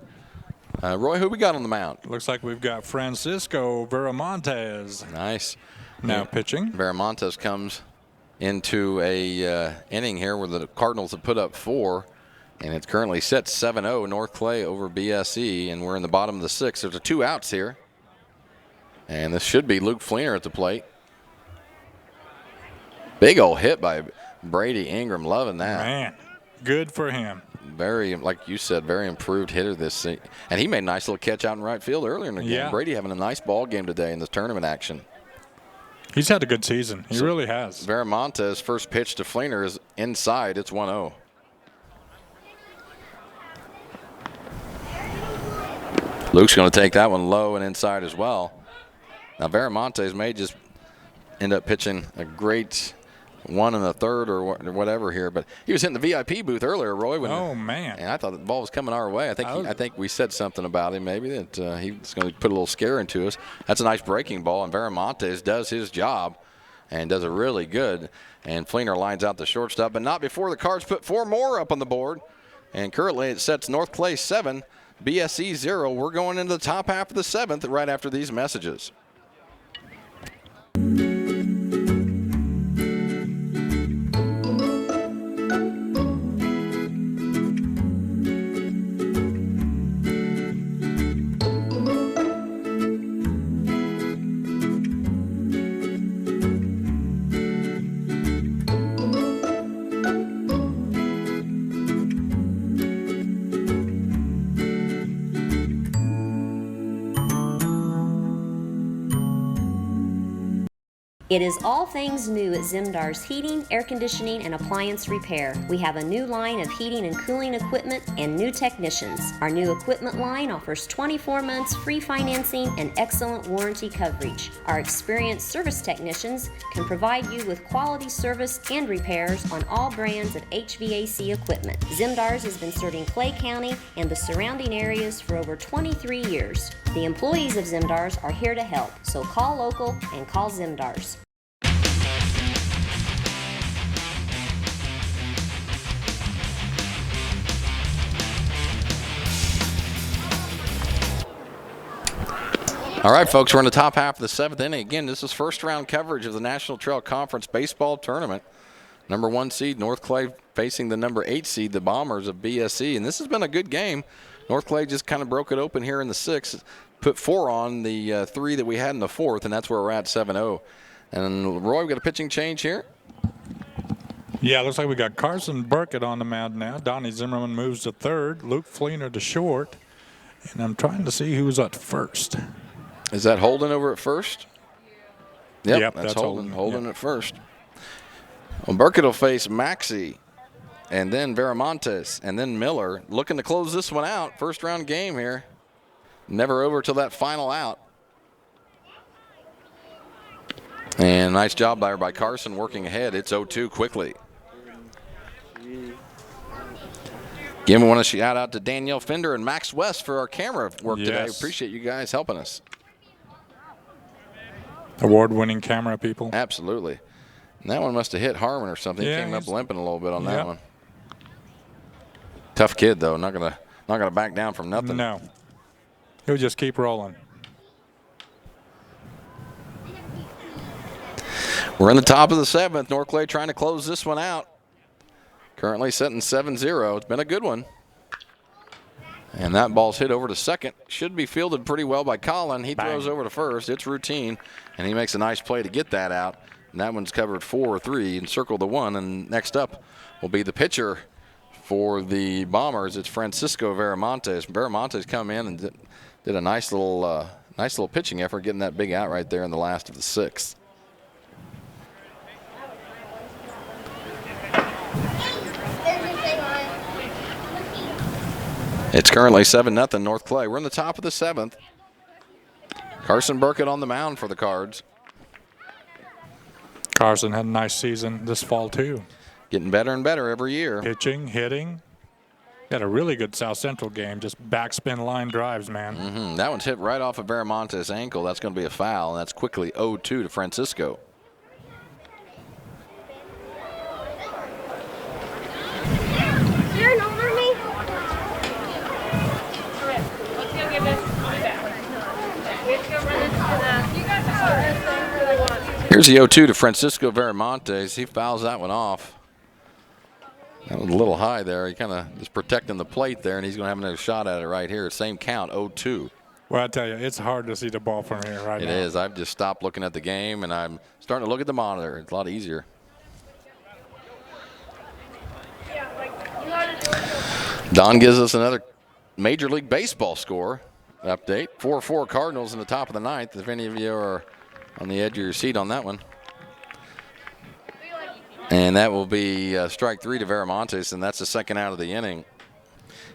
Roy, who we got on the mound? Looks like we've got Francisco Viramontes. Nice. Now pitching. Viramontes comes into a inning here where the Cardinals have put up 4, and it's currently set 7-0 North Clay over BSE, and we're in the bottom of the 6th. There's 2 outs here, and this should be Luke Fleener at the plate. Big old hit by Brady Ingram, loving that. Man, good for him. Very, like you said, very improved hitter this season. And he made a nice little catch out in right field earlier in the game. Yeah. Brady having a nice ball game today in this tournament action. He's had a good season. He really has. Viramontes' first pitch to Fleener is inside. It's 1-0. Luke's going to take that one low and inside as well. Now, Viramontes may just end up pitching a great 1 in the 3rd or whatever here, but he was hitting the VIP booth earlier, Roy. Oh man! And I thought the ball was coming our way. I think we said something about him maybe that he was going to put a little scare into us. That's a nice breaking ball, and Viramontes does his job and does it really good. And Fleener lines out the shortstop, but not before the Cards put 4 more up on the board. And currently it sets North Clay 7, BSE 0. We're going into the top half of the 7th right after these messages. It is all things new at Zimdar's Heating, Air Conditioning, and Appliance Repair. We have a new line of heating and cooling equipment and new technicians. Our new equipment line offers 24 months free financing and excellent warranty coverage. Our experienced service technicians can provide you with quality service and repairs on all brands of HVAC equipment. Zimdar's has been serving Clay County and the surrounding areas for over 23 years. The employees of Zimdar's are here to help, so call local and call Zimdar's. All right, folks, we're in the top half of the 7th inning. Again, this is first round coverage of the National Trail Conference Baseball Tournament. Number 1 seed, North Clay, facing the number 8 seed, the Bombers of BSE. And this has been a good game. North Clay just kind of broke it open here in the 6th, put 4 on the 3 that we had in the 4th, and that's where we're at 7-0. And Roy, we got a pitching change here. Yeah, looks like we got Carson Burkett on the mound now. Donnie Zimmerman moves to 3rd. Luke Fleener to short. And I'm trying to see who's at 1st. Is that Holden over at 1st? Yep, that's Holden. Holden yep. at 1st. Well, Burkett will face Maxey, and then Viramontes, and then Miller. Looking to close this one out. First round game here. Never over till that final out. And nice job there by Carson working ahead. It's 0-2 quickly. Again, we want to shout out to Danielle Fender and Max West for our camera work today. Appreciate you guys helping us. Award-winning camera people. Absolutely. And that one must have hit Harmon or something. Yeah, he came up limping a little bit on that one. Tough kid though. Not gonna back down from nothing. No. He'll just keep rolling. We're in the top of the 7th. North Clay trying to close this one out. Currently sitting 7-0. It's been a good one. And that ball's hit over to 2nd. Should be fielded pretty well by Colin. He throws over to 1st. It's routine. And he makes a nice play to get that out. And that one's covered 4-3 and circled the 1. And next up will be the pitcher for the Bombers. It's Francisco Viramontes. Viramontes come in and did a nice little pitching effort, getting that big out right there in the last of the 6th. It's currently 7-0 North Clay. We're in the top of the 7th. Carson Burkett on the mound for the Cards. Carson had a nice season this fall, too. Getting better and better every year. Pitching, hitting. Had a really good South Central game, just backspin line drives, man. That one's hit right off of Veramonte's ankle. That's going to be a foul, and that's quickly 0-2 to Francisco. You're over me? Let's go get this back. We have to go run into the... You guys are really want. Here's the 0-2 to Francisco Veramontes. He fouls that one off. That was a little high there. He kind of is protecting the plate there, and he's going to have another shot at it right here. Same count, 0-2. Well, I tell you, it's hard to see the ball from here right now. It is. I've just stopped looking at the game, and I'm starting to look at the monitor. It's a lot easier. Don gives us another Major League Baseball score update. 4-4 Cardinals in the top of the 9th, if any of you are on the edge of your seat on that one. And that will be strike 3 to Veramontes, and that's the second out of the inning.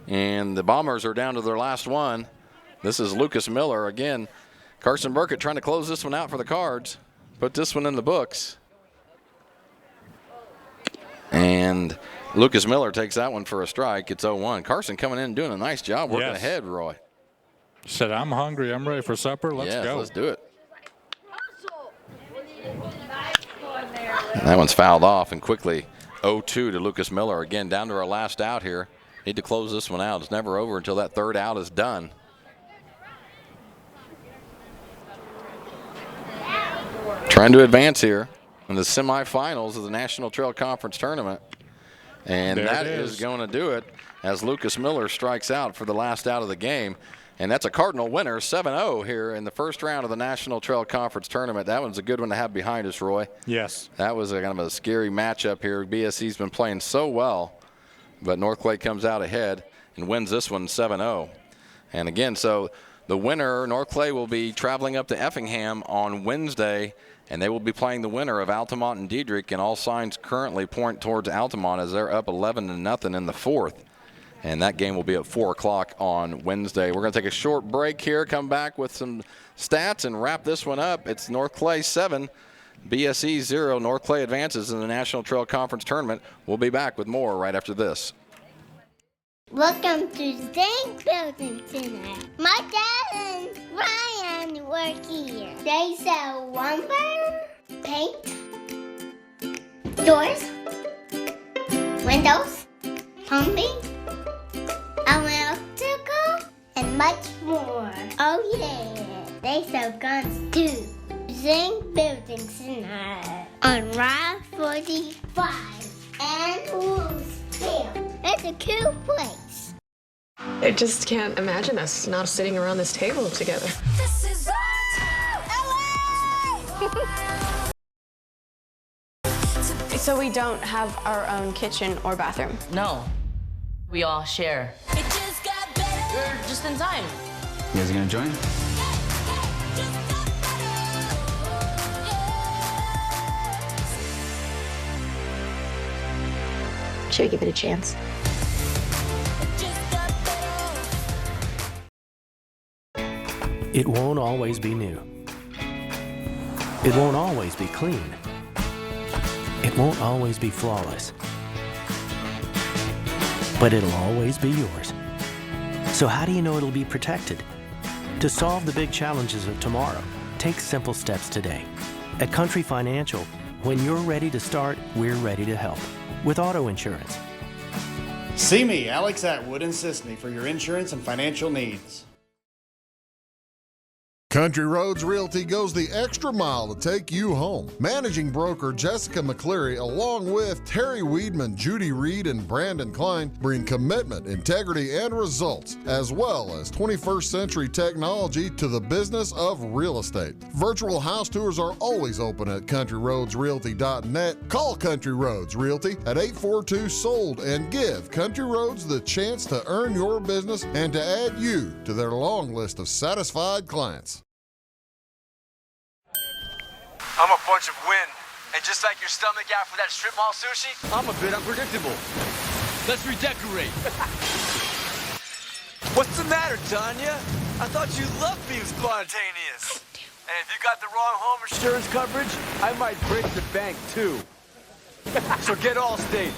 And the Bombers are down to their last one. This is Lucas Miller. Again, Carson Burkett trying to close this one out for the Cards. Put this one in the books. And Lucas Miller takes that one for a strike. It's 0-1. Carson coming in and doing a nice job working ahead, Roy. Said, I'm hungry. I'm ready for supper. Let's go. Let's do it. And that one's fouled off, and quickly 0-2 to Lucas Miller. Again, down to our last out here. Need to close this one out. It's never over until that third out is done. Trying to advance here in the semifinals of the National Trail Conference Tournament. And that is going to do it as Lucas Miller strikes out for the last out of the game. And that's a Cardinal winner, 7-0 here in the first round of the National Trail Conference Tournament. That one's a good one to have behind us, Roy. Yes. That was a kind of a scary matchup here. BSC's been playing so well, but North Clay comes out ahead and wins this one 7-0. And again, so the winner, North Clay, will be traveling up to Effingham on Wednesday, and they will be playing the winner of Altamont and Diedrich, and all signs currently point towards Altamont as they're up 11-0 in the 4th. And that game will be at 4 o'clock on Wednesday. We're going to take a short break here, come back with some stats, and wrap this one up. It's North Clay 7, BSE 0. North Clay advances in the National Trail Conference Tournament. We'll be back with more right after this. Welcome to Zinc Building tonight. My dad and Ryan work here. They sell lumber, paint, doors, windows, plumbing, electrical, and much more. Oh yeah, they sell guns too. Zinc Building tonight on Route 45 and Louisville. It's a cool place. I just can't imagine us not sitting around this table together. This is LA! So we don't have our own kitchen or bathroom? No. We all share. It just got better. We're just in time. You guys gonna join? Should we give it a chance? It won't always be new. It won't always be clean. It won't always be flawless. But it'll always be yours. So how do you know it'll be protected? To solve the big challenges of tomorrow, take simple steps today. At Country Financial, when you're ready to start, we're ready to help. With auto insurance. See me, Alex Atwood in Sisney, for your insurance and financial needs. Country Roads Realty goes the extra mile to take you home. Managing broker Jessica McCleary, along with Terry Weedman, Judy Reed, and Brandon Klein, bring commitment, integrity, and results, as well as 21st century technology to the business of real estate. Virtual house tours are always open at countryroadsrealty.net. Call Country Roads Realty at 842-SOLD and give Country Roads the chance to earn your business and to add you to their long list of satisfied clients. I'm a bunch of wind. And just like your stomach after that strip mall sushi, I'm a bit unpredictable. Let's redecorate. What's the matter, Tanya? I thought you loved being spontaneous. And if you got the wrong home insurance coverage, I might break the bank, too. So get Allstate.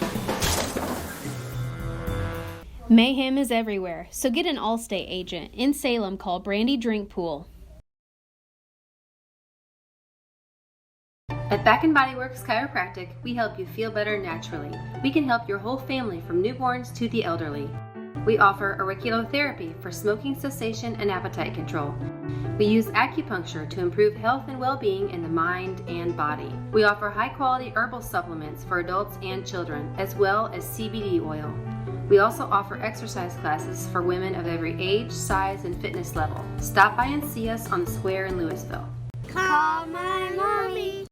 Mayhem is everywhere, so get an Allstate agent. In Salem, call Brandy Drinkpool. At Back & Body Works Chiropractic, we help you feel better naturally. We can help your whole family from newborns to the elderly. We offer auriculotherapy for smoking cessation and appetite control. We use acupuncture to improve health and well-being in the mind and body. We offer high-quality herbal supplements for adults and children, as well as CBD oil. We also offer exercise classes for women of every age, size, and fitness level. Stop by and see us on the square in Louisville. Call my mommy.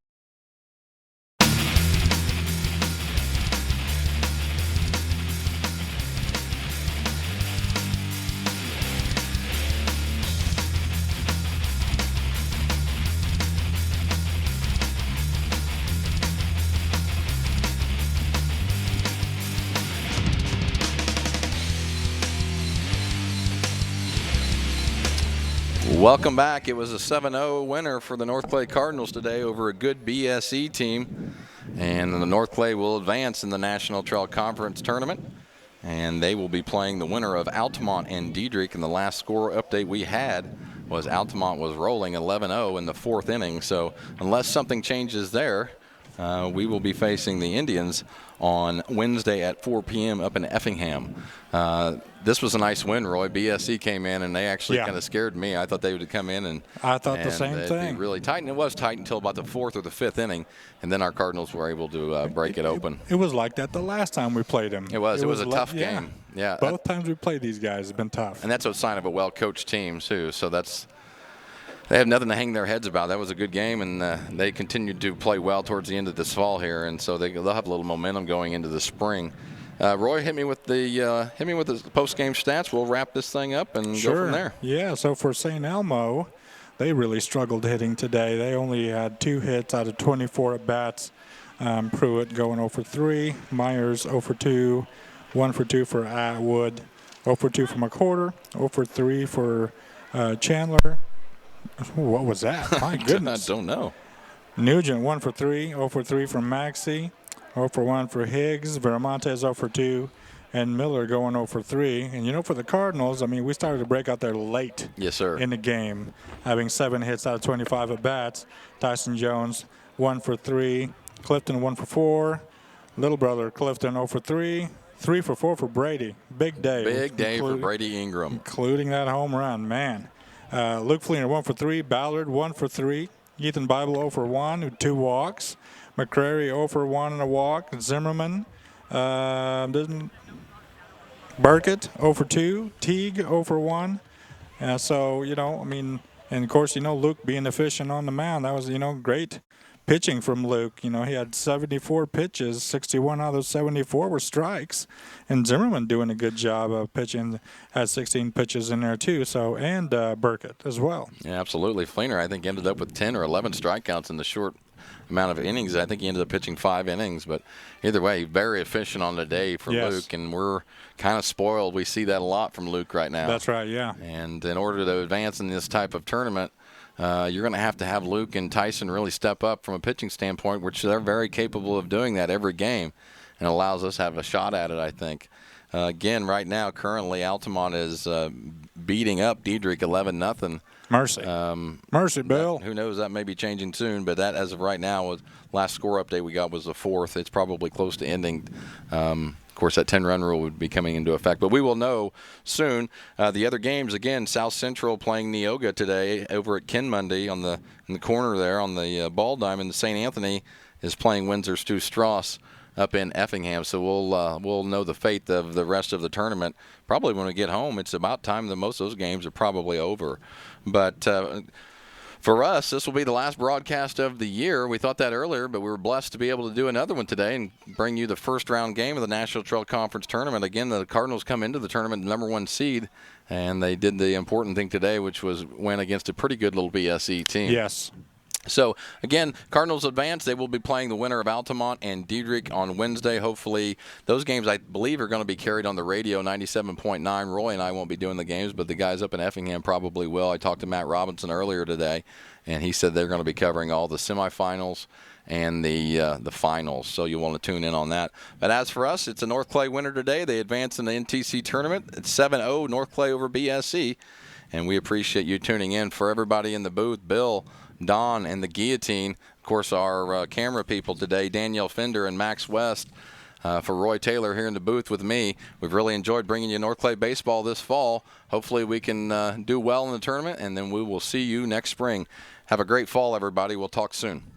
Welcome back. It was a 7-0 winner for the North Clay Cardinals today over a good BSE team. And the North Clay will advance in the National Trail Conference Tournament. And they will be playing the winner of Altamont and Diedrich. And the last score update we had was Altamont was rolling 11-0 in the 4th inning. So unless something changes there, we will be facing the Indians on Wednesday at 4 p.m. up in Effingham. This was a nice win, Roy. BSE came in, and they actually kind of scared me. I thought they would come in, and I thought the same thing. Be really tight, and it was tight until about the 4th or the 5th inning, and then our Cardinals were able to break it open. It was like that the last time we played them. It was a tough game. Yeah, both times we played these guys have been tough. And that's a sign of a well-coached team, too. So they have nothing to hang their heads about. That was a good game, and they continued to play well towards the end of this fall here, and so they'll have a little momentum going into the spring. Roy, hit me with the post-game stats. We'll wrap this thing up and go from there. Yeah. So for St. Elmo, they really struggled hitting today. They only had 2 hits out of 24 at bats. Pruitt going 0 for 3. Myers 0 for 2. 1 for 2 for Atwood. 0 for 2 for McCorder. 0 for 3 for Chandler. What was that? My goodness. I don't know. Nugent 1 for 3. 0 for 3 from Maxey. 0 for 1 for Higgs. Viramontes 0 for 2. And Miller going 0 for 3. And, for the Cardinals, I mean, we started to break out there late. Yes, sir. In the game, having 7 hits out of 25 at bats. Tyson Jones 1 for 3. Clifton 1 for 4. Little brother Clifton 0 for 3. 3 for 4 for Brady. Big day. Big day for Brady Ingram. Including that home run, man. Luke Fleener 1 for 3. Ballard 1 for 3. Ethan Bible 0 for 1 with 2 walks. McCrary 0 for 1 and a walk. Zimmerman Burkett 0 for 2. Teague 0 for 1. So, and of course, Luke being efficient on the mound, that was, great pitching from Luke. He had 74 pitches, 61 out of those 74 were strikes. And Zimmerman doing a good job of pitching, had 16 pitches in there too. So, and Burkett as well. Yeah, absolutely. Fleener, I think, ended up with 10 or 11 strikeouts in the short amount of innings. I think he ended up pitching 5 innings, but either way, very efficient on the day for Luke, and we're kind of spoiled. We see that a lot from Luke right now. That's right, yeah. And in order to advance in this type of tournament, you're going to have Luke and Tyson really step up from a pitching standpoint, which they're very capable of doing that every game, and allows us to have a shot at it, I think. Again, right now, currently, Altamont is beating up Diedrich 11-0. Mercy. Mercy, Bill. Who knows? That may be changing soon, but that, as of right now, last score update we got was the 4th. It's probably close to ending. Of course, that 10-run rule would be coming into effect, but we will know soon. The other games, again, South Central playing Neoga today over at Kenmundy in the corner there on the ball diamond. St. Anthony is playing Windsor Stu Strauss up in Effingham, so we'll know the fate of the rest of the tournament probably when we get home. It's about time that most of those games are probably over. But for us, this will be the last broadcast of the year. We thought that earlier, but we were blessed to be able to do another one today and bring you the first round game of the National Trail Conference Tournament. Again, the Cardinals come into the tournament number 1 seed, and they did the important thing today, which was win against a pretty good little BSE team. Yes. So, again, Cardinals advance. They will be playing the winner of Altamont and Diedrich on Wednesday. Hopefully, those games, I believe, are going to be carried on the radio, 97.9. Roy and I won't be doing the games, but the guys up in Effingham probably will. I talked to Matt Robinson earlier today, and he said they're going to be covering all the semifinals and the finals, so you'll want to tune in on that. But as for us, it's a North Clay winner today. They advance in the NTC tournament. It's 7-0 North Clay over BSC, and we appreciate you tuning in. For everybody in the booth, Bill, Don, and the Guillotine, of course, our camera people today, Danielle Fender and Max West, for Roy Taylor here in the booth with me. We've really enjoyed bringing you North Clay baseball this fall. Hopefully we can do well in the tournament, and then we will see you next spring. Have a great fall, everybody. We'll talk soon.